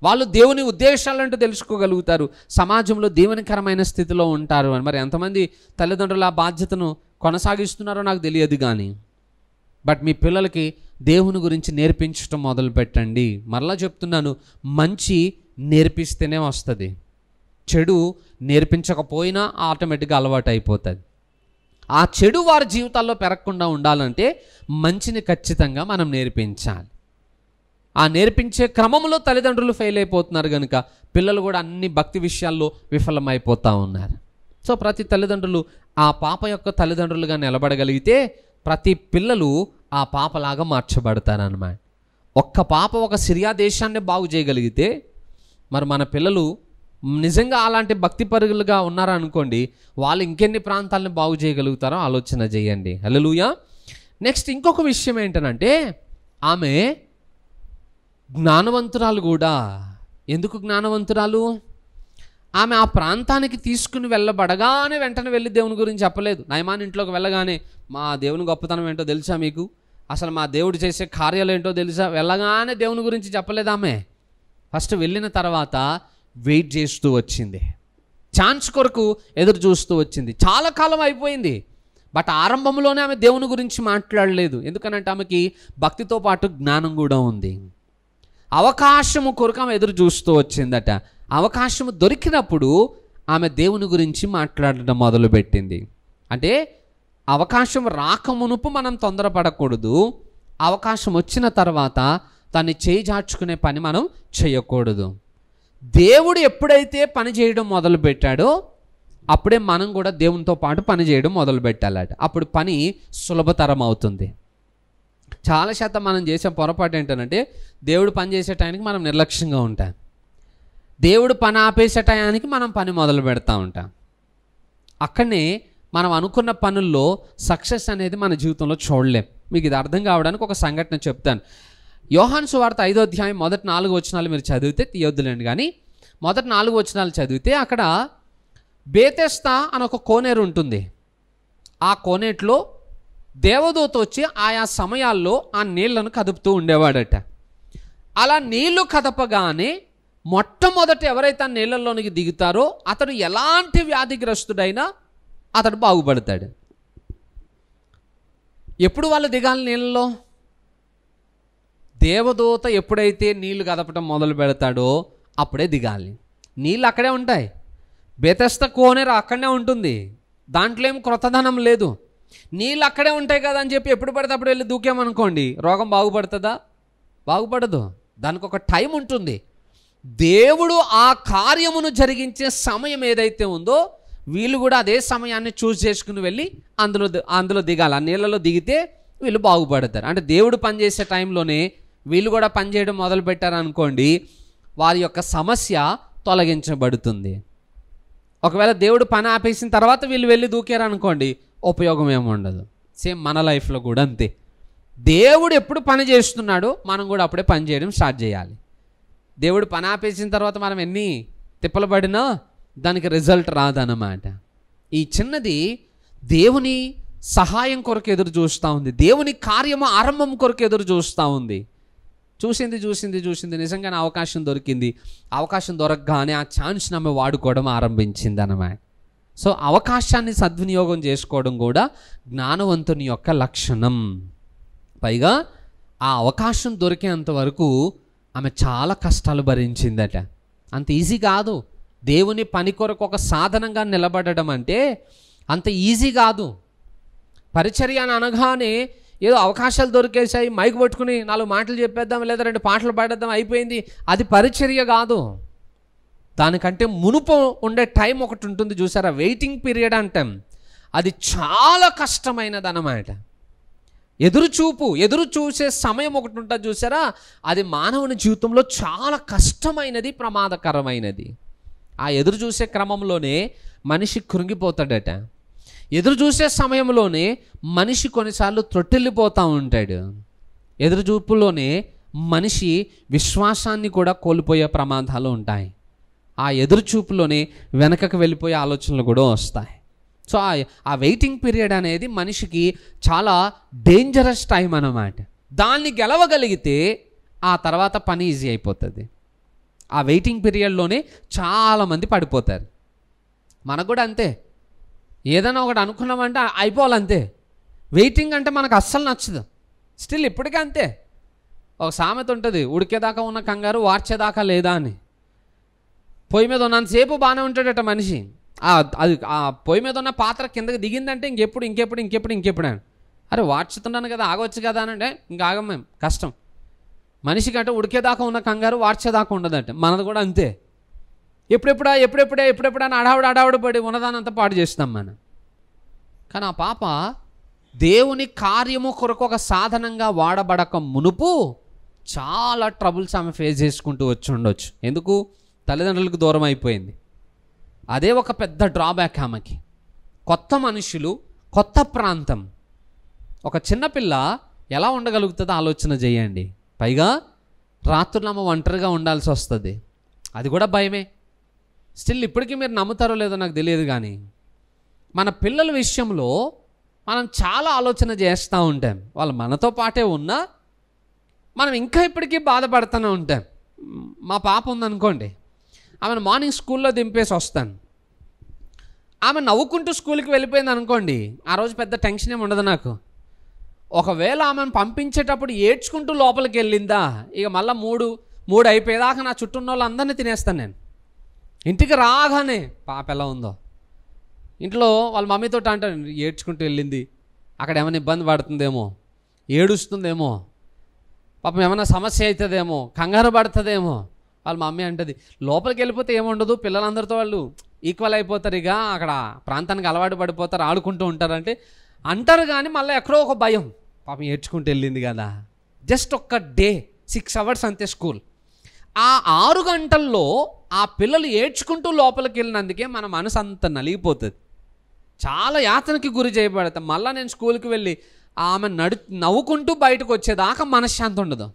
వాళ్ళు దేవుని ఉద్దేశాలంటూ తెలుసుకోగలుగుతారు, సమాజంలో దీవెనకరమైన స్థితిలో ఉంటారు అని. మరి ఎంతమంది తల్లిదండ్రులు ఆ బాధ్యతను కొనసాగిస్తున్నారో నాకు తెలియదు కానీ, బట్ మీ పిల్లలకి దేవుని గురించి నేర్పించడం మొదలు పెట్టండి. మరలా చెప్తున్నాను, మంచి నేర్పిస్తేనే వస్తుంది, చెడు నేర్పించకపోయినా ఆటోమేటిక్గా అలవాటు అయిపోతుంది. ఆ చెడు వారి జీవితాల్లో పెరగకుండా ఉండాలంటే మంచిని ఖచ్చితంగా మనం నేర్పించాలి. ఆ నేర్పించే క్రమంలో తల్లిదండ్రులు ఫెయిల్ అయిపోతున్నారు కనుక పిల్లలు కూడా అన్ని భక్తి విషయాల్లో విఫలమైపోతూ ఉన్నారు. సో ప్రతి తల్లిదండ్రులు ఆ పాప యొక్క తల్లిదండ్రులుగా నిలబడగలిగితే ప్రతి పిల్లలు ఆ పాపలాగా మార్చబడతారన్నమాట. ఒక్క పాప ఒక సిరియా దేశాన్ని బాగు చేయగలిగితే మరి మన పిల్లలు నిజంగా అలాంటి భక్తి పరుగులుగా ఉన్నారనుకోండి, వాళ్ళు ఇంకెన్ని ప్రాంతాలను బాగు చేయగలుగుతారో ఆలోచన చేయండి. హల్లెలూయా. నెక్స్ట్ ఇంకొక విషయం ఏంటనంటే, ఆమె జ్ఞానవంతురాలు కూడా. ఎందుకు జ్ఞానవంతురాలు? ఆమె ఆ ప్రాంతానికి తీసుకుని వెళ్ళబడగానే వెంటనే వెళ్ళి దేవుని గురించి చెప్పలేదు. నయమాన్ ఇంట్లోకి వెళ్ళగానే మా దేవుని గొప్పతనం ఏంటో తెలుసా మీకు, అసలు మా దేవుడు చేసే కార్యాలు ఏంటో తెలుసా, వెళ్ళగానే దేవుని గురించి చెప్పలేదు ఆమె. ఫస్ట్ వెళ్ళిన తర్వాత వెయిట్ చేస్తూ వచ్చింది, ఛాన్స్ కొరకు ఎదురు చూస్తూ వచ్చింది. చాలా కాలం అయిపోయింది, బట్ ఆరంభంలోనే ఆమె దేవుని గురించి మాట్లాడలేదు. ఎందుకనంటే ఆమెకి భక్తితో పాటు జ్ఞానం కూడా ఉంది. అవకాశము కొరకు ఆమె ఎదురు చూస్తూ వచ్చిందట. అవకాశము దొరికినప్పుడు ఆమె దేవుని గురించి మాట్లాడడం మొదలుపెట్టింది. అంటే అవకాశం రాకమునుపు మనం తొందరపడకూడదు, అవకాశం వచ్చిన తర్వాత దాన్ని చేజార్చుకునే పని మనం చేయకూడదు. దేవుడు ఎప్పుడైతే పని చేయడం మొదలుపెట్టాడో అప్పుడే మనం కూడా దేవునితో పాటు పని చేయడం మొదలు పెట్టాలట. అప్పుడు పని సులభతరం అవుతుంది. చాలా శాతం మనం చేసే పొరపాటు ఏంటంటే, దేవుడు పని చేసే టయానికి మనం నిర్లక్ష్యంగా ఉంటాం, దేవుడు పని ఆపేసే టయానికి మనం పని మొదలు పెడతా ఉంటాం. అక్కడనే మనం అనుకున్న పనుల్లో సక్సెస్ అనేది మన జీవితంలో చూడలేం. మీకు ఇది అర్థం కావడానికి ఒక సంఘటన చెప్తాను. యోహాను సువార్త 5వ అధ్యాయం మొదటి 4 వచనాలు మీరు చదివితే, తీయొద్దులేండి కానీ మొదటి 4 వచనాలు చదివితే అక్కడ బేతెస్దా అని ఒక కోనేరు ఉంటుంది. ఆ కోనేట్లో దేవదూత వచ్చి ఆయా సమయాల్లో ఆ నీళ్లను కదుపుతూ ఉండేవాడట. అలా నీళ్లు కదపగానే మొట్టమొదట ఎవరైతే ఆ నీళ్ళల్లోనికి దిగుతారో అతడు ఎలాంటి వ్యాధిగ్రస్తుడైనా అతడు బాగుపడతాడు. ఎప్పుడు వాళ్ళు దిగాలి నీళ్ళలో? దేవదూత ఎప్పుడైతే నీళ్లు కదపటం మొదలు పెడతాడో అప్పుడే దిగాలి. నీళ్ళు అక్కడే ఉంటాయి. బెతెస్దా కోనేరు అక్కడనే ఉంటుంది. దాంట్లో ఏం క్రొత్తదనం లేదు. నీళ్ళు అక్కడే ఉంటాయి కదా అని చెప్పి ఎప్పుడు పడితే అప్పుడు వెళ్ళి దూకామనుకోండి, రోగం బాగుపడుతుందా? బాగుపడదు. దానికి ఒక టైం ఉంటుంది. దేవుడు ఆ కార్యమును జరిగించే సమయం ఏదైతే ఉందో వీళ్ళు కూడా అదే సమయాన్ని చూస్ చేసుకుని వెళ్ళి అందులో దిగాలి. ఆ నీళ్ళలో దిగితే వీళ్ళు బాగుపడతారు. అంటే దేవుడు పనిచేసే టైంలోనే వీళ్ళు కూడా పనిచేయడం మొదలు పెట్టారనుకోండి, వారి యొక్క సమస్య తొలగించబడుతుంది. ఒకవేళ దేవుడు పని ఆపేసిన తర్వాత వీళ్ళు వెళ్ళి దూకారనుకోండి, ఉపయోగం ఏమి ఉండదు. సేమ్ మన లైఫ్లో కూడా అంతే. దేవుడు ఎప్పుడు పని చేస్తున్నాడో మనం కూడా అప్పుడే పని చేయడం స్టార్ట్ చేయాలి. దేవుడు పని ఆపేసిన తర్వాత మనం ఎన్ని తిప్పలు పడినా దానికి రిజల్ట్ రాదన్నమాట. ఈ చిన్నది దేవుని సహాయం కొరకు ఎదురు చూస్తూ ఉంది. దేవుని కార్యము ఆరంభం కొరకు ఎదురు చూస్తూ ఉంది. చూసింది నిజంగానే అవకాశం దొరికింది. అవకాశం దొరకగానే ఆ ఛాన్స్ని ఆమె వాడుకోవడం ఆరంభించింది అన్నమాట. సో అవకాశాన్ని సద్వినియోగం చేసుకోవడం కూడా జ్ఞానవంతుని యొక్క లక్షణం. పైగా ఆ అవకాశం దొరికేంత వరకు ఆమె చాలా కష్టాలు భరించిందట. అంత ఈజీ కాదు. దేవుని పని కొరకు ఒక సాధనంగా నిలబడడం అంటే అంత ఈజీ కాదు. పరిచర్య అని అనగానే ఏదో అవకాశాలు దొరికేసాయి, మైక్ పట్టుకుని 4 మాటలు చెప్పేద్దాం లేదా 2 పాటలు పాడేద్దాం అయిపోయింది, అది పరిచర్య కాదు. దానికంటే మునుపు ఉండే టైం ఒకటి ఉంటుంది చూసారా, వెయిటింగ్ పీరియడ్ అంటాం. అది చాలా కష్టమైనది అన్నమాట. ఎదురు చూసే సమయం ఒకటి ఉంటుంది చూసారా, అది మానవుని జీవితంలో చాలా కష్టమైనది, ప్రమాదకరమైనది. ఆ ఎదురు చూసే క్రమంలోనే మనిషి కృంగిపోతాడట. ఎదురు చూసే సమయంలోనే మనిషి కొన్నిసార్లు త్రొట్టిల్లిపోతూ ఉంటాడు. ఎదురుచూపులోనే మనిషి విశ్వాసాన్ని కూడా కోల్పోయే ప్రమాదాలు ఉంటాయి. ఆ ఎదురుచూపులోనే వెనకకు వెళ్ళిపోయే ఆలోచనలు కూడా వస్తాయి. సో ఆ వెయిటింగ్ పీరియడ్ అనేది మనిషికి చాలా డేంజరస్ టైం అన్నమాట. దాన్ని గెలవగలిగితే ఆ తర్వాత పని ఈజీ అయిపోతుంది. ఆ వెయిటింగ్ పీరియడ్లోనే చాలామంది పడిపోతారు. మనకు కూడా అంతే. ఏదైనా ఒకటి అనుకున్నామంటే అయిపోవాలంతే. వెయిటింగ్ అంటే మనకు అస్సలు నచ్చదు. స్టిల్ ఇప్పటికీ అంతే. ఒక సామెత ఉంటుంది, ఉడికేదాకా ఉన్న కంగారు వార్చేదాకా లేదా అని. పొయ్యి మీద ఉన్నంతసేపు బాగానే ఉంటాడట మనిషి. అది ఆ పొయ్యి మీద ఉన్న పాత్ర కిందకి దిగిందంటే ఇంకెప్పుడు అని, అరే వార్చుతున్నాను కదా ఆగవచ్చు కదా అని అంటే ఇంకా ఆగం మేము, కష్టం. మనిషికి అంటే ఉడికేదాకా ఉన్న కంగారు వార్చేదాకా ఉండదంటే మనది కూడా అంతే. ఎప్పుడెప్పుడా అని అడావుడు పడి ఉన్నదానంతా పాడు చేస్తాం మనం. కానీ ఆ పాప దేవుని కార్యము కొరకు ఒక సాధనంగా వాడబడక మునుపు చాలా ట్రబుల్స్ ఆమె ఫేస్ చేసుకుంటూ వచ్చి ఉండొచ్చు. ఎందుకు? తల్లిదండ్రులకు దూరం అయిపోయింది. అదే ఒక పెద్ద డ్రాబ్యాక్ ఆమెకి. కొత్త మనుషులు, కొత్త ప్రాంతం. ఒక చిన్నపిల్ల ఎలా ఉండగలుగుతుందో ఆలోచన చేయండి. పైగా రాత్రులు ఆమె ఒంటరిగా ఉండాల్సి వస్తుంది. అది కూడా భయమే. స్టిల్ ఇప్పటికీ మీరు నమ్ముతారో లేదో నాకు తెలియదు, కానీ మన పిల్లల విషయంలో మనం చాలా ఆలోచన చేస్తూ ఉంటాం. వాళ్ళు మనతో పాటే ఉన్నా మనం ఇంకా ఇప్పటికీ బాధపడుతూనే ఉంటాం. మా పాప ఉందనుకోండి, ఆమెను మార్నింగ్ స్కూల్లో దింపేసి వస్తాను. ఆమె నవ్వుకుంటూ స్కూల్కి వెళ్ళిపోయింది అనుకోండి, ఆ రోజు పెద్ద టెన్షన్ ఏమి ఉండదు నాకు. ఒకవేళ ఆమెను పంపించేటప్పుడు ఏడ్చుకుంటూ లోపలికి వెళ్ళిందా, ఇక మళ్ళీ మూడు అయిపోయేదాకా నా చుట్టూ ఉన్న వాళ్ళందరినీ తినేస్తాను నేను. ఇంటికి రాగానే పాప ఎలా ఉందో, ఇంట్లో వాళ్ళ మమ్మీతో అంటారు ఏడ్చుకుంటూ వెళ్ళింది, అక్కడ ఏమైనా ఇబ్బంది పడుతుందేమో, ఏడుస్తుందేమో, పాపం ఏమైనా సమస్య అవుతుందేమో, కంగారు పడుతుందేమో. వాళ్ళ మమ్మీ అంటది లోపలికి వెళ్ళిపోతే ఏముండదు, పిల్లలందరితో వాళ్ళు ఈక్వల్ అయిపోతారు, ఇక అక్కడ ప్రాంతానికి అలవాటు పడిపోతారు, ఆడుకుంటూ ఉంటారంటే అంటారు. కానీ మళ్ళీ ఎక్కడో ఒక భయం, పాపం ఏడ్చుకుంటూ వెళ్ళింది కదా. జస్ట్ ఒక్క డే 6 అవర్స్ అంతే స్కూల్. ఆ 6 గంటల్లో ఆ పిల్లలు ఏడ్చుకుంటూ లోపలికి వెళ్ళినందుకే మన మనసు అంత నలిగిపోతుంది, చాలా యాతనకి గురి చేయబడతాం. మళ్ళీ నేను స్కూల్కి వెళ్ళి ఆమె నవ్వుకుంటూ బయటకు వచ్చేదాకా మనశ్శాంతి ఉండదు.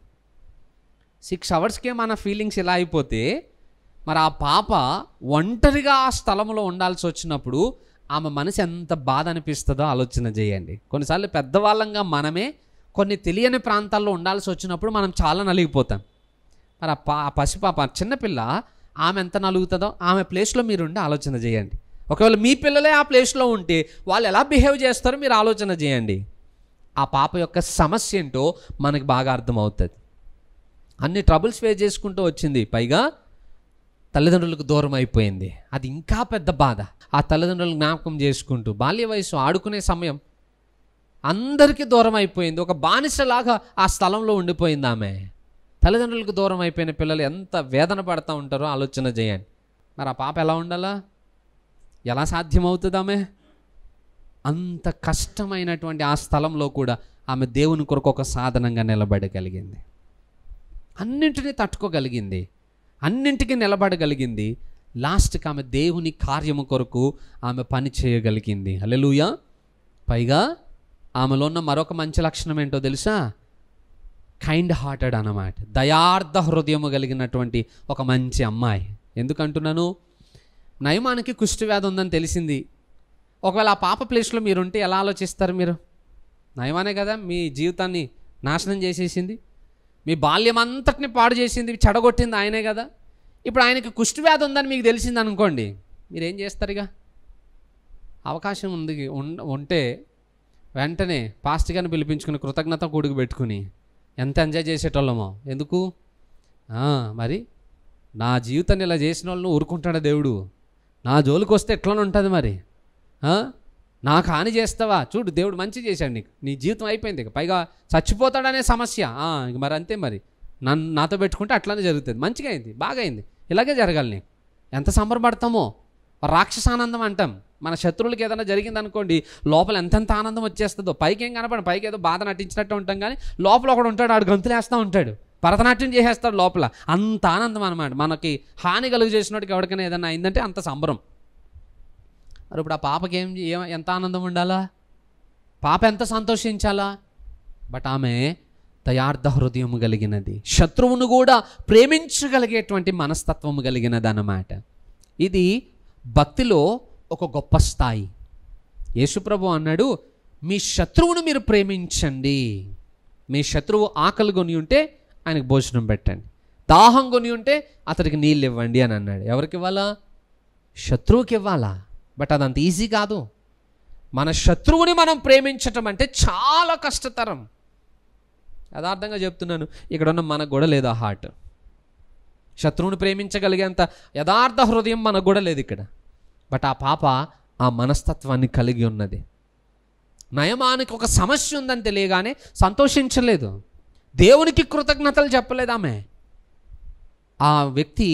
6 అవర్స్కే మన ఫీలింగ్స్ ఇలా అయిపోతే మరి ఆ పాప ఒంటరిగా ఆ స్థలంలో ఉండాల్సి వచ్చినప్పుడు ఆమె మనసు ఎంత బాధ అనిపిస్తుందో ఆలోచన చేయండి. కొన్నిసార్లు పెద్దవాళ్ళంగా మనమే కొన్ని తెలియని ప్రాంతాల్లో ఉండాల్సి వచ్చినప్పుడు మనం చాలా నలిగిపోతాం. మరి ఆ పసిపాప చిన్నపిల్ల ఆమె ఎంత నలుగుతుందో ఆమె ప్లేస్లో మీరు ఉండి ఆలోచన చేయండి. ఒకవేళ మీ పిల్లలే ఆ ప్లేస్లో ఉంటే వాళ్ళు ఎలా బిహేవ్ చేస్తారో మీరు ఆలోచన చేయండి. ఆ పాప యొక్క సమస్య ఏంటో మనకి బాగా అర్థమవుతుంది. అన్ని ట్రబుల్స్ ఫేస్ చేసుకుంటూ వచ్చింది, పైగా తల్లిదండ్రులకు దూరం అయిపోయింది. అది ఇంకా పెద్ద బాధ. ఆ తల్లిదండ్రులను జ్ఞాపకం చేసుకుంటూ బాల్య వయసు ఆడుకునే సమయం అందరికీ దూరం అయిపోయింది. ఒక బానిసలాగా ఆ స్థలంలో ఉండిపోయింది ఆమె. తల్లిదండ్రులకు దూరం అయిపోయిన పిల్లలు ఎంత వేదన పడుతూ ఉంటారో ఆలోచన చేయండి. మరి ఆ పాప ఎలా ఉండాలా? ఎలా సాధ్యమవుతుంది? ఆమె అంత కష్టమైనటువంటి ఆ స్థలంలో కూడా ఆమె దేవుని కొరకు ఒక సాధనంగా నిలబడగలిగింది. అన్నింటినీ తట్టుకోగలిగింది, అన్నింటికీ నిలబడగలిగింది. లాస్ట్కి ఆమె దేవుని కార్యము కొరకు ఆమె పని చేయగలిగింది. హల్లెలూయా. పైగా ఆమెలో ఉన్న మరొక మంచి లక్షణం ఏంటో తెలుసా? కైండ్ హార్టెడ్ అన్నమాట. దయార్థ హృదయము కలిగినటువంటి ఒక మంచి అమ్మాయి. ఎందుకంటున్నాను? నయమానికి కుష్ఠవ్యాధి ఉందని తెలిసింది. ఒకవేళ ఆ పాప ప్లేస్లో మీరుంటే ఎలా ఆలోచిస్తారు మీరు? నయమానే కదా మీ జీవితాన్ని నాశనం చేసేసింది, మీ బాల్యం అంతటిని పాడు చేసింది, చెడగొట్టింది ఆయనే కదా. ఇప్పుడు ఆయనకి కుష్ఠవ్యాధి ఉందని మీకు తెలిసింది అనుకోండి, మీరేం చేస్తారు? ఇక అవకాశం ఉంది ఉంటే వెంటనే పాస్టర్ గారిని పిలిపించుకుని కృతజ్ఞత కూడుకు పెట్టుకుని ఎంత ఎంజాయ్ చేసేటోళ్ళమో. ఎందుకు? మరి నా జీవితాన్ని ఇలా చేసిన వాళ్ళని ఊరుకుంటాడా దేవుడు? నా జోలికి వస్తే ఎట్లా ఉంటుంది మరి? నాకు హాని చేస్తావా? చూడు, దేవుడు మంచి చేశాడు నీకు, నీ జీవితం అయిపోయింది, ఇక పైగా చచ్చిపోతాడనే సమస్య. ఇంక మరి అంతే, మరి నాతో పెట్టుకుంటే అట్లానే జరుగుతుంది. మంచిగా అయింది, బాగా అయింది, ఇలాగే జరగాలి నీకు. ఎంత సంబరపడతామో. రాక్షసానందం అంటాం. మన శత్రువులకి ఏదైనా జరిగింది అనుకోండి, లోపల ఎంతెంత ఆనందం వచ్చేస్తుందో. పైకి ఏం కనపడి, పైకి ఏదో బాధ నటించినట్టు ఉంటాం, కానీ లోపల ఒకడు ఉంటాడు, ఆడు గంతులేస్తూ ఉంటాడు, భరతనాట్యం చేసేస్తాడు లోపల. అంత ఆనందం అనమాట. మనకి హాని కలుగు చేసినట్టుగా ఎవరికైనా ఏదైనా అయిందంటే అంత సంబరం. మరి ఇప్పుడు ఆ పాపకి ఎంత ఆనందం ఉండాలా? పాప ఎంత సంతోషించాలా? బట్ ఆమె దయార్థ హృదయము కలిగినది, శత్రువును కూడా ప్రేమించగలిగేటువంటి మనస్తత్వము కలిగినది అన్నమాట. ఇది భక్తిలో ఒక గొప్ప స్థాయి. యేసుప్రభు అన్నాడు, మీ శత్రువును మీరు ప్రేమించండి. మీ శత్రువు ఆకలి కొని ఉంటే ఆయనకు భోజనం పెట్టండి, దాహం కొని ఉంటే అతడికి నీళ్ళు ఇవ్వండి అని అన్నాడు. ఎవరికి ఇవ్వాలా? శత్రువుకి ఇవ్వాలా. బట్ అదంత ఈజీ కాదు. మన శత్రువుని మనం ప్రేమించటం అంటే చాలా కష్టతరం. యథార్థంగా చెప్తున్నాను, ఇక్కడ ఉన్న మనకు కూడా లేదు ఆ హార్ట్. శత్రువుని ప్రేమించగలిగేంత యథార్థ హృదయం మనకు కూడా లేదు ఇక్కడ. బట్ ఆ పాప ఆ మనస్తత్వాన్ని కలిగి ఉన్నది. నయమానికి ఒక సమస్య ఉందని తెలియగానే సంతోషించలేదు, దేవునికి కృతజ్ఞతలు చెప్పలేదు ఆమె. ఆ వ్యక్తి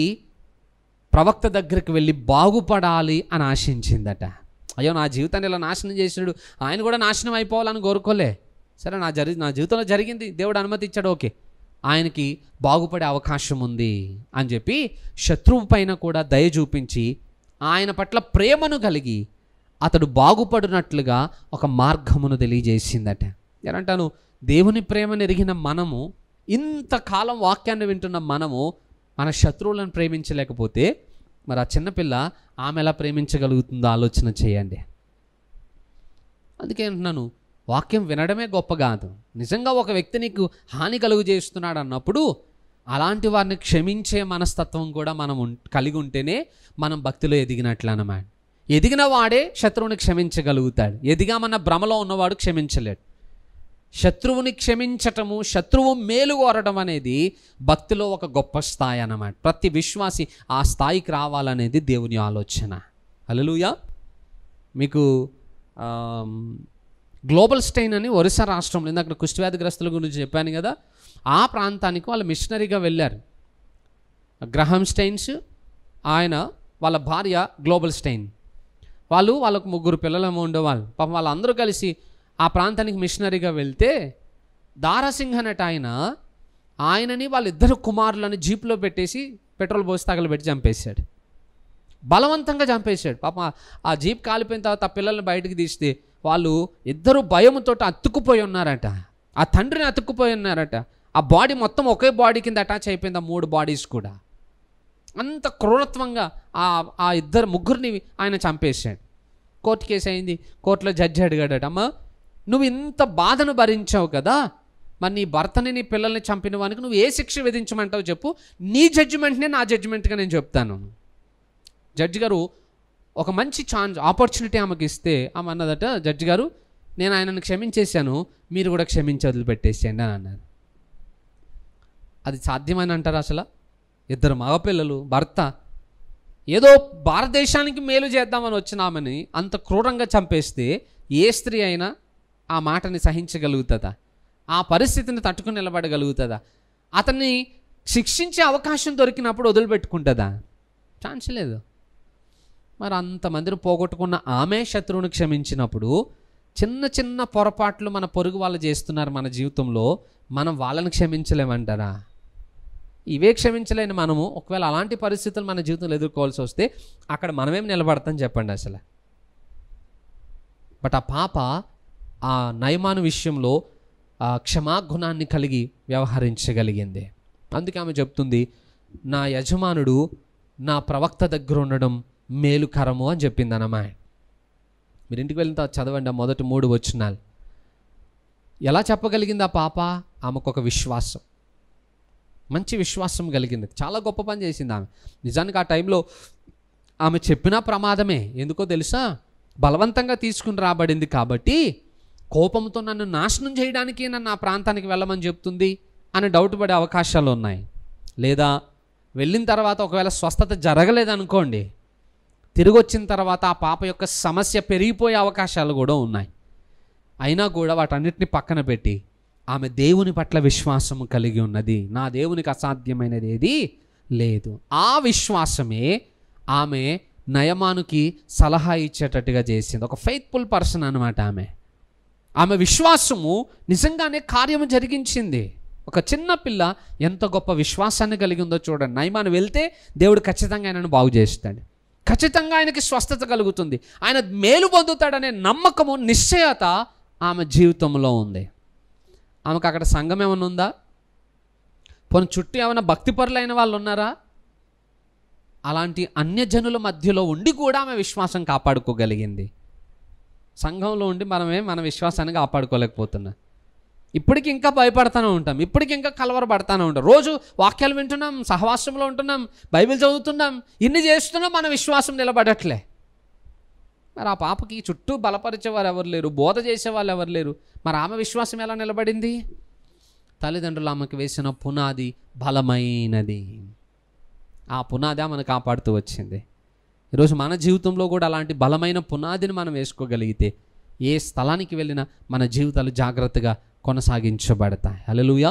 ప్రవక్త దగ్గరికి వెళ్ళి బాగుపడాలి అని ఆశించిందట. అయ్యో, నా జీవితాన్ని ఇలా నాశనం చేసినాడు, ఆయన కూడా నాశనం అయిపోవాలని కోరుకోలే. సరే, నా జీవితంలో జరిగింది, దేవుడు అనుమతి ఇచ్చాడు, ఓకే, ఆయనకి బాగుపడే అవకాశం ఉంది అని చెప్పి శత్రువు పైన కూడా దయ చూపించి ఆయన పట్ల ప్రేమను కలిగి అతడు బాగుపడినట్లుగా ఒక మార్గమును తెలియజేసిందట. ఏమంటాను? దేవుని ప్రేమను ఎరిగిన మనము, ఇంతకాలం వాక్యాన్ని వింటున్న మనము మన శత్రువులను ప్రేమించలేకపోతే మరి ఆ చిన్నపిల్ల ఆమె ఎలా ప్రేమించగలుగుతుందో ఆలోచన చేయండి. అందుకే అంటున్నాను, వాక్యం వినడమే గొప్ప కాదు. నిజంగా ఒక వ్యక్తి నీకు హాని కలుగు చేస్తున్నాడు అన్నప్పుడు అలాంటి వారిని క్షమించే మనస్తత్వం కూడా మనం కలిగి ఉంటేనే మనం భక్తిలో ఎదిగినట్లు అన్నమాట. ఎదిగిన వాడే శత్రువుని క్షమించగలుగుతాడు. ఎదిగామన్న భ్రమలో ఉన్నవాడు క్షమించలేడు. శత్రువుని క్షమించటము, శత్రువు మేలు కోరడం అనేది భక్తిలో ఒక గొప్ప స్థాయి అన్నమాట. ప్రతి విశ్వాసి ఆ స్థాయికి రావాలనేది దేవుని ఆలోచన. హల్లెలూయా. మీకు గ్లోబల్ స్టెయిన్ అని ఒరిస్సా రాష్ట్రంలో, ఇందాక కుష్ఠవ్యాధిగ్రస్తుల గురించి చెప్పాను కదా, ఆ ప్రాంతానికి వాళ్ళు మిషనరీగా వెళ్ళారు. గ్రహం స్టెయిన్స్, ఆయన వాళ్ళ భార్య గ్లోబల్ స్టెయిన్, వాళ్ళకు 3 పిల్లలేమో ఉండేవాళ్ళు. పాపం వాళ్ళందరూ కలిసి ఆ ప్రాంతానికి మిషనరీగా వెళ్తే దారాసింగ్ అనేట ఆయనని వాళ్ళిద్దరు కుమారులని జీప్లో పెట్టేసి పెట్రోల్ పోసి తగలబెట్టి చంపేశాడు. బలవంతంగా చంపేశాడు. పాపం ఆ జీప్ కాలిపోయిన తర్వాత ఆ పిల్లల్ని బయటకు తీస్తే వాళ్ళు ఇద్దరు భయంతో అతుక్కుపోయి ఉన్నారట. ఆ తండ్రిని అతుక్కుపోయి ఉన్నారట. ఆ బాడీ మొత్తం ఒకే బాడీ కింద అటాచ్ అయిపోయింది, ఆ 3 బాడీస్ కూడా. అంత క్రూరత్వంగా ఆ ముగ్గురిని ఆయన చంపేశాడు. కోర్టు కేసు అయింది. కోర్టులో జడ్జి అడిగాడట, అమ్మ నువ్వు ఇంత బాధను భరించావు కదా, మరి నీ భర్తని నీ పిల్లల్ని చంపిన వానికి నువ్వు ఏ శిక్ష విధించమంటావు చెప్పు, నీ జడ్జిమెంట్నే నా జడ్జిమెంట్గా నేను చెప్తాను. జడ్జి గారు ఒక మంచి ఆపర్చునిటీ ఆమెకి ఇస్తే ఆమె అన్నదట, జడ్జి గారు నేను ఆయనను క్షమించేశాను, మీరు కూడా క్షమించి వదిలిపెట్టేసేయండి అని అన్నారు. అది సాధ్యమని అంటారా అసలు? ఇద్దరు మగపిల్లలు, భర్త, ఏదో భారతదేశానికి మేలు చేద్దామని వచ్చిన ఆమెని అంత క్రూరంగా చంపేస్తే ఏ స్త్రీ అయినా ఆ మాటని సహించగలుగుతుందా? ఆ పరిస్థితిని తట్టుకుని నిలబడగలుగుతుందా? అతన్ని శిక్షించే అవకాశం దొరికినప్పుడు వదిలిపెట్టుకుంటుందా? ఛాన్స్ లేదు. మరి అంతమందిని పోగొట్టుకున్న ఆమె శత్రువుని క్షమించినప్పుడు చిన్న చిన్న పొరపాట్లు మన పొరుగు వాళ్ళు చేస్తున్నారు మన జీవితంలో, మనం వాళ్ళని క్షమించలేమంటారా? ఇవే క్షమించలేని మనము ఒకవేళ అలాంటి పరిస్థితులు మన జీవితంలో ఎదుర్కోవాల్సి వస్తే అక్కడ మనమేం నిలబడతాం చెప్పండి అసలు? బట్ ఆ పాప ఆ నయమాను విషయంలో క్షమాగుణాన్ని కలిగి వ్యవహరించగలిగింది. అందుకే ఆమె చెప్తుంది, నా యజమానుడు నా ప్రవక్త దగ్గర ఉండడం మేలుకరము అని చెప్పింది అన్నమా. మీరు ఇంటికి వెళ్ళిన తర్వాత చదవండి ఆ మొదటి 3 వచనాలు. ఎలా చెప్పగలిగింది ఆ పాప? ఆమెకు ఒక విశ్వాసం, మంచి విశ్వాసం కలిగింది. చాలా గొప్ప పని చేసింది ఆమె. నిజానికి ఆ టైంలో ఆమె చెప్పిన ప్రమాదమే. ఎందుకో తెలుసా? బలవంతంగా తీసుకుని రాబడింది కాబట్టి కోపంతో నన్ను నాశనం చేయడానికి నన్ను ఆ ప్రాంతానికి వెళ్ళమని చెప్తుంది అని డౌట్ పడే అవకాశాలు ఉన్నాయి. లేదా వెళ్ళిన తర్వాత ఒకవేళ స్వస్థత జరగలేదనుకోండి, తిరిగి వచ్చిన తర్వాత ఆ పాప యొక్క సమస్య పెరిగిపోయే అవకాశాలు కూడా ఉన్నాయి. అయినా కూడా వాటన్నిటిని పక్కన పెట్టి ఆమె దేవుని పట్ల విశ్వాసము కలిగి ఉన్నది. నా దేవునికి అసాధ్యమైనది ఏది లేదు. ఆ విశ్వాసమే ఆమె నయమానుకి సలహా ఇచ్చేటట్టుగా చేసింది. ఒక ఫెయిత్ఫుల్ పర్సన్ అనమాట ఆమె విశ్వాసము నిజంగానే కార్యము జరిగించింది. ఒక చిన్న పిల్ల ఎంత గొప్ప విశ్వాసాన్ని కలిగి ఉందో చూడండి. నయమాను వెళ్తే దేవుడు ఖచ్చితంగా ఆయనను బాగు చేస్తాడు, ఖచ్చితంగా ఆయనకి స్వస్థత కలుగుతుంది, ఆయన మేలు పొందుతాడనే నమ్మకము, నిశ్చయత ఆమె జీవితంలో ఉంది. ఆమెకు అక్కడ సంఘం ఏమైనా ఉందా? పోనీ చుట్టూ ఏమైనా భక్తిపరులైన వాళ్ళు ఉన్నారా? అలాంటి అన్యజనుల మధ్యలో ఉండి కూడా ఆమె విశ్వాసం కాపాడుకోగలిగింది. సంఘంలో ఉండి మన విశ్వాసాన్ని కాపాడుకోలేకపోతున్నాం. ఇప్పటికి ఇంకా భయపడతానే ఉంటాం, ఇప్పటికి ఇంకా కలవరపడతానే ఉంటాం. రోజు వాక్యాలు వింటున్నాం, సహవాసంలో ఉంటున్నాం, బైబిల్ చదువుతున్నాం, ఇన్ని చేస్తున్నాం, మన విశ్వాసం నిలబడట్లే. మరి ఆ పాపకి చుట్టూ బలపరిచేవారు ఎవరు లేరు, బోధ చేసేవాళ్ళు ఎవరు లేరు. మరి ఆమె విశ్వాసం ఎలా నిలబడింది? తల్లిదండ్రులు ఆమెకు వేసిన పునాది బలమైనది. ఆ పునాది ఆమెను కాపాడుతూ వచ్చింది. ఈరోజు మన జీవితంలో కూడా అలాంటి బలమైన పునాదిని మనం వేసుకోగలిగితే ఏ స్థలానికి వెళ్ళినా మన జీవితాలు జాగ్రత్తగా కొనసాగించబడతాయి. హల్లెలూయా.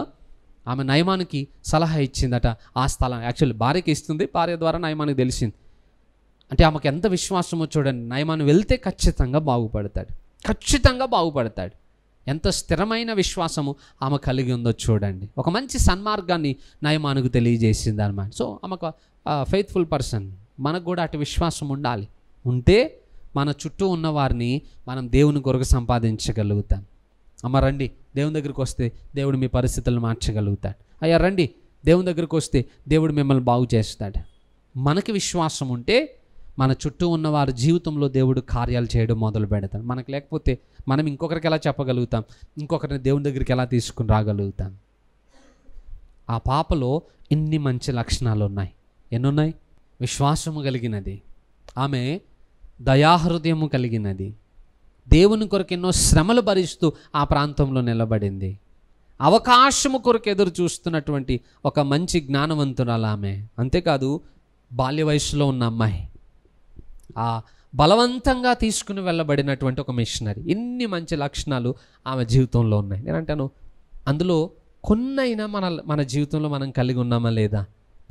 ఆమె నయమానికి సలహా ఇచ్చిందట. ఆ స్థలం యాక్చువల్లీ భార్యకి ఇస్తుంది, భార్య ద్వారా నయమానికి తెలిసింది. అంటే ఆమెకు ఎంత విశ్వాసమో చూడండి. నయమాను వెళ్తే ఖచ్చితంగా బాగుపడతాడు, ఖచ్చితంగా బాగుపడతాడు. ఎంత స్థిరమైన విశ్వాసము ఆమె కలిగి ఉందో చూడండి. ఒక మంచి సన్మార్గాన్ని నయమానుకు తెలియజేసింది అన్నమాట. సో ఆమెకు ఫెయిత్ఫుల్ పర్సన్. మనకు కూడా అటు విశ్వాసం ఉండాలి. ఉంటే మన చుట్టూ ఉన్న వారిని మనం దేవుని కొరకు సంపాదించగలుగుతాం. అమ్మ రండి, దేవుని దగ్గరికి వస్తే దేవుడు మీ పరిస్థితులను మార్చగలుగుతాడు. అయ్యా రండి, దేవుని దగ్గరికి వస్తే దేవుడు మిమ్మల్ని బాగు చేస్తాడు. మనకి విశ్వాసం ఉంటే మన చుట్టూ ఉన్న వారి జీవితంలో దేవుడు కార్యాలు చేయడం మొదలు పెడతాడు. మనకు లేకపోతే మనం ఇంకొకరికి ఎలా చెప్పగలుగుతాం? ఇంకొకరిని దేవుని దగ్గరికి ఎలా తీసుకుని రాగలుగుతాం? ఆ పాపలో ఇన్ని మంచి లక్షణాలు ఉన్నాయి. ఎన్నున్నాయి? విశ్వాసము కలిగినది, ఆమె దయాహృదయము కలిగినది, దేవుని కొరకు ఎన్నో శ్రమలు భరిస్తూ ఆ ప్రాంతంలో నిలబడింది, అవకాశము కొరకు ఎదురు చూస్తున్నటువంటి ఒక మంచి జ్ఞానవంతురాలు ఆమె. అంతేకాదు బాల్య వయసులో ఉన్న అమ్మాయి, ఆ బలవంతంగా తీసుకుని వెళ్ళబడినటువంటి ఒక మిషనరీ. ఇన్ని మంచి లక్షణాలు ఆమె జీవితంలో ఉన్నాయి. నేనంటాను అందులో కొన్నైనా మన జీవితంలో మనం కలిగి ఉన్నామా లేదా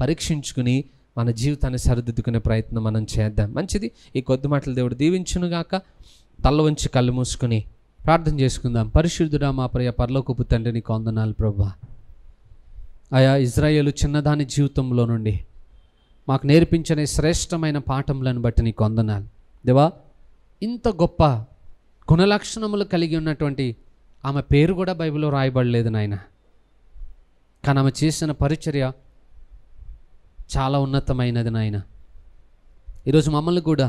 పరీక్షించుకుని మన జీవితాన్ని సరిదిద్దుకునే ప్రయత్నం మనం చేద్దాం. మంచిది. ఈ కొద్ది మాటలు దేవుడు దీవించునుగాక. తల్ల వంచి కళ్ళు మూసుకుని ప్రార్థన చేసుకుందాం. పరిశుద్ధుడా మా ప్రియ పరలోకపు తండ్రి, నీకు వందనాలు ప్రభువా. ఆయా ఇజ్రాయేలు చిన్నదాని జీవితంలో నుండి మాకు నేర్పించిన శ్రేష్టమైన పాఠములను బట్టి నీకు వందనాలు దేవా. ఇంత గొప్ప గుణలక్షణములు కలిగి ఉన్నటువంటి ఆమె పేరు కూడా బైబిల్లో రాయబడలేదు నాయన. కానీ ఆమె చేసిన పరిచర్య చాలా ఉన్నతమైనది నాయన. ఈరోజు మమ్మల్ని కూడా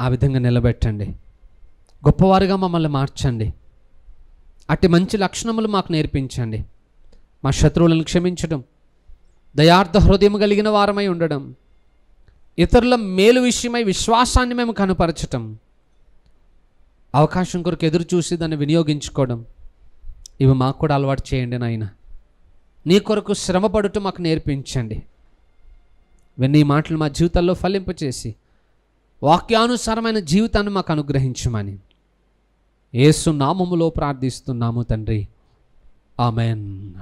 ఆ విధంగా నిలబెట్టండి. గొప్పవారుగా మమ్మల్ని మార్చండి. అట్టి మంచి లక్షణములు మాకు నేర్పించండి. మా శత్రువులను క్షమించడం, దయార్థ హృదయం కలిగిన వారమై ఉండడం, ఇతరుల మేలు విషయమై విశ్వాసాన్ని మేము కనుపరచటం, అవకాశం కొరకు ఎదురు చూసి దాన్ని వినియోగించుకోవడం, ఇవి మాకు కూడా అలవాటు చేయండి నాయన. నీ కొరకు శ్రమపడుతూ మాకు నేర్పించండి. ఇవన్నీ ఈ మాటలు మా జీవితాల్లో ఫలింపచేసి వాక్యానుసారమైన జీవితాన్ని మాకు అనుగ్రహించమని యేసు నామములో ప్రార్థిస్తున్నాము తండ్రి. ఆమెన్.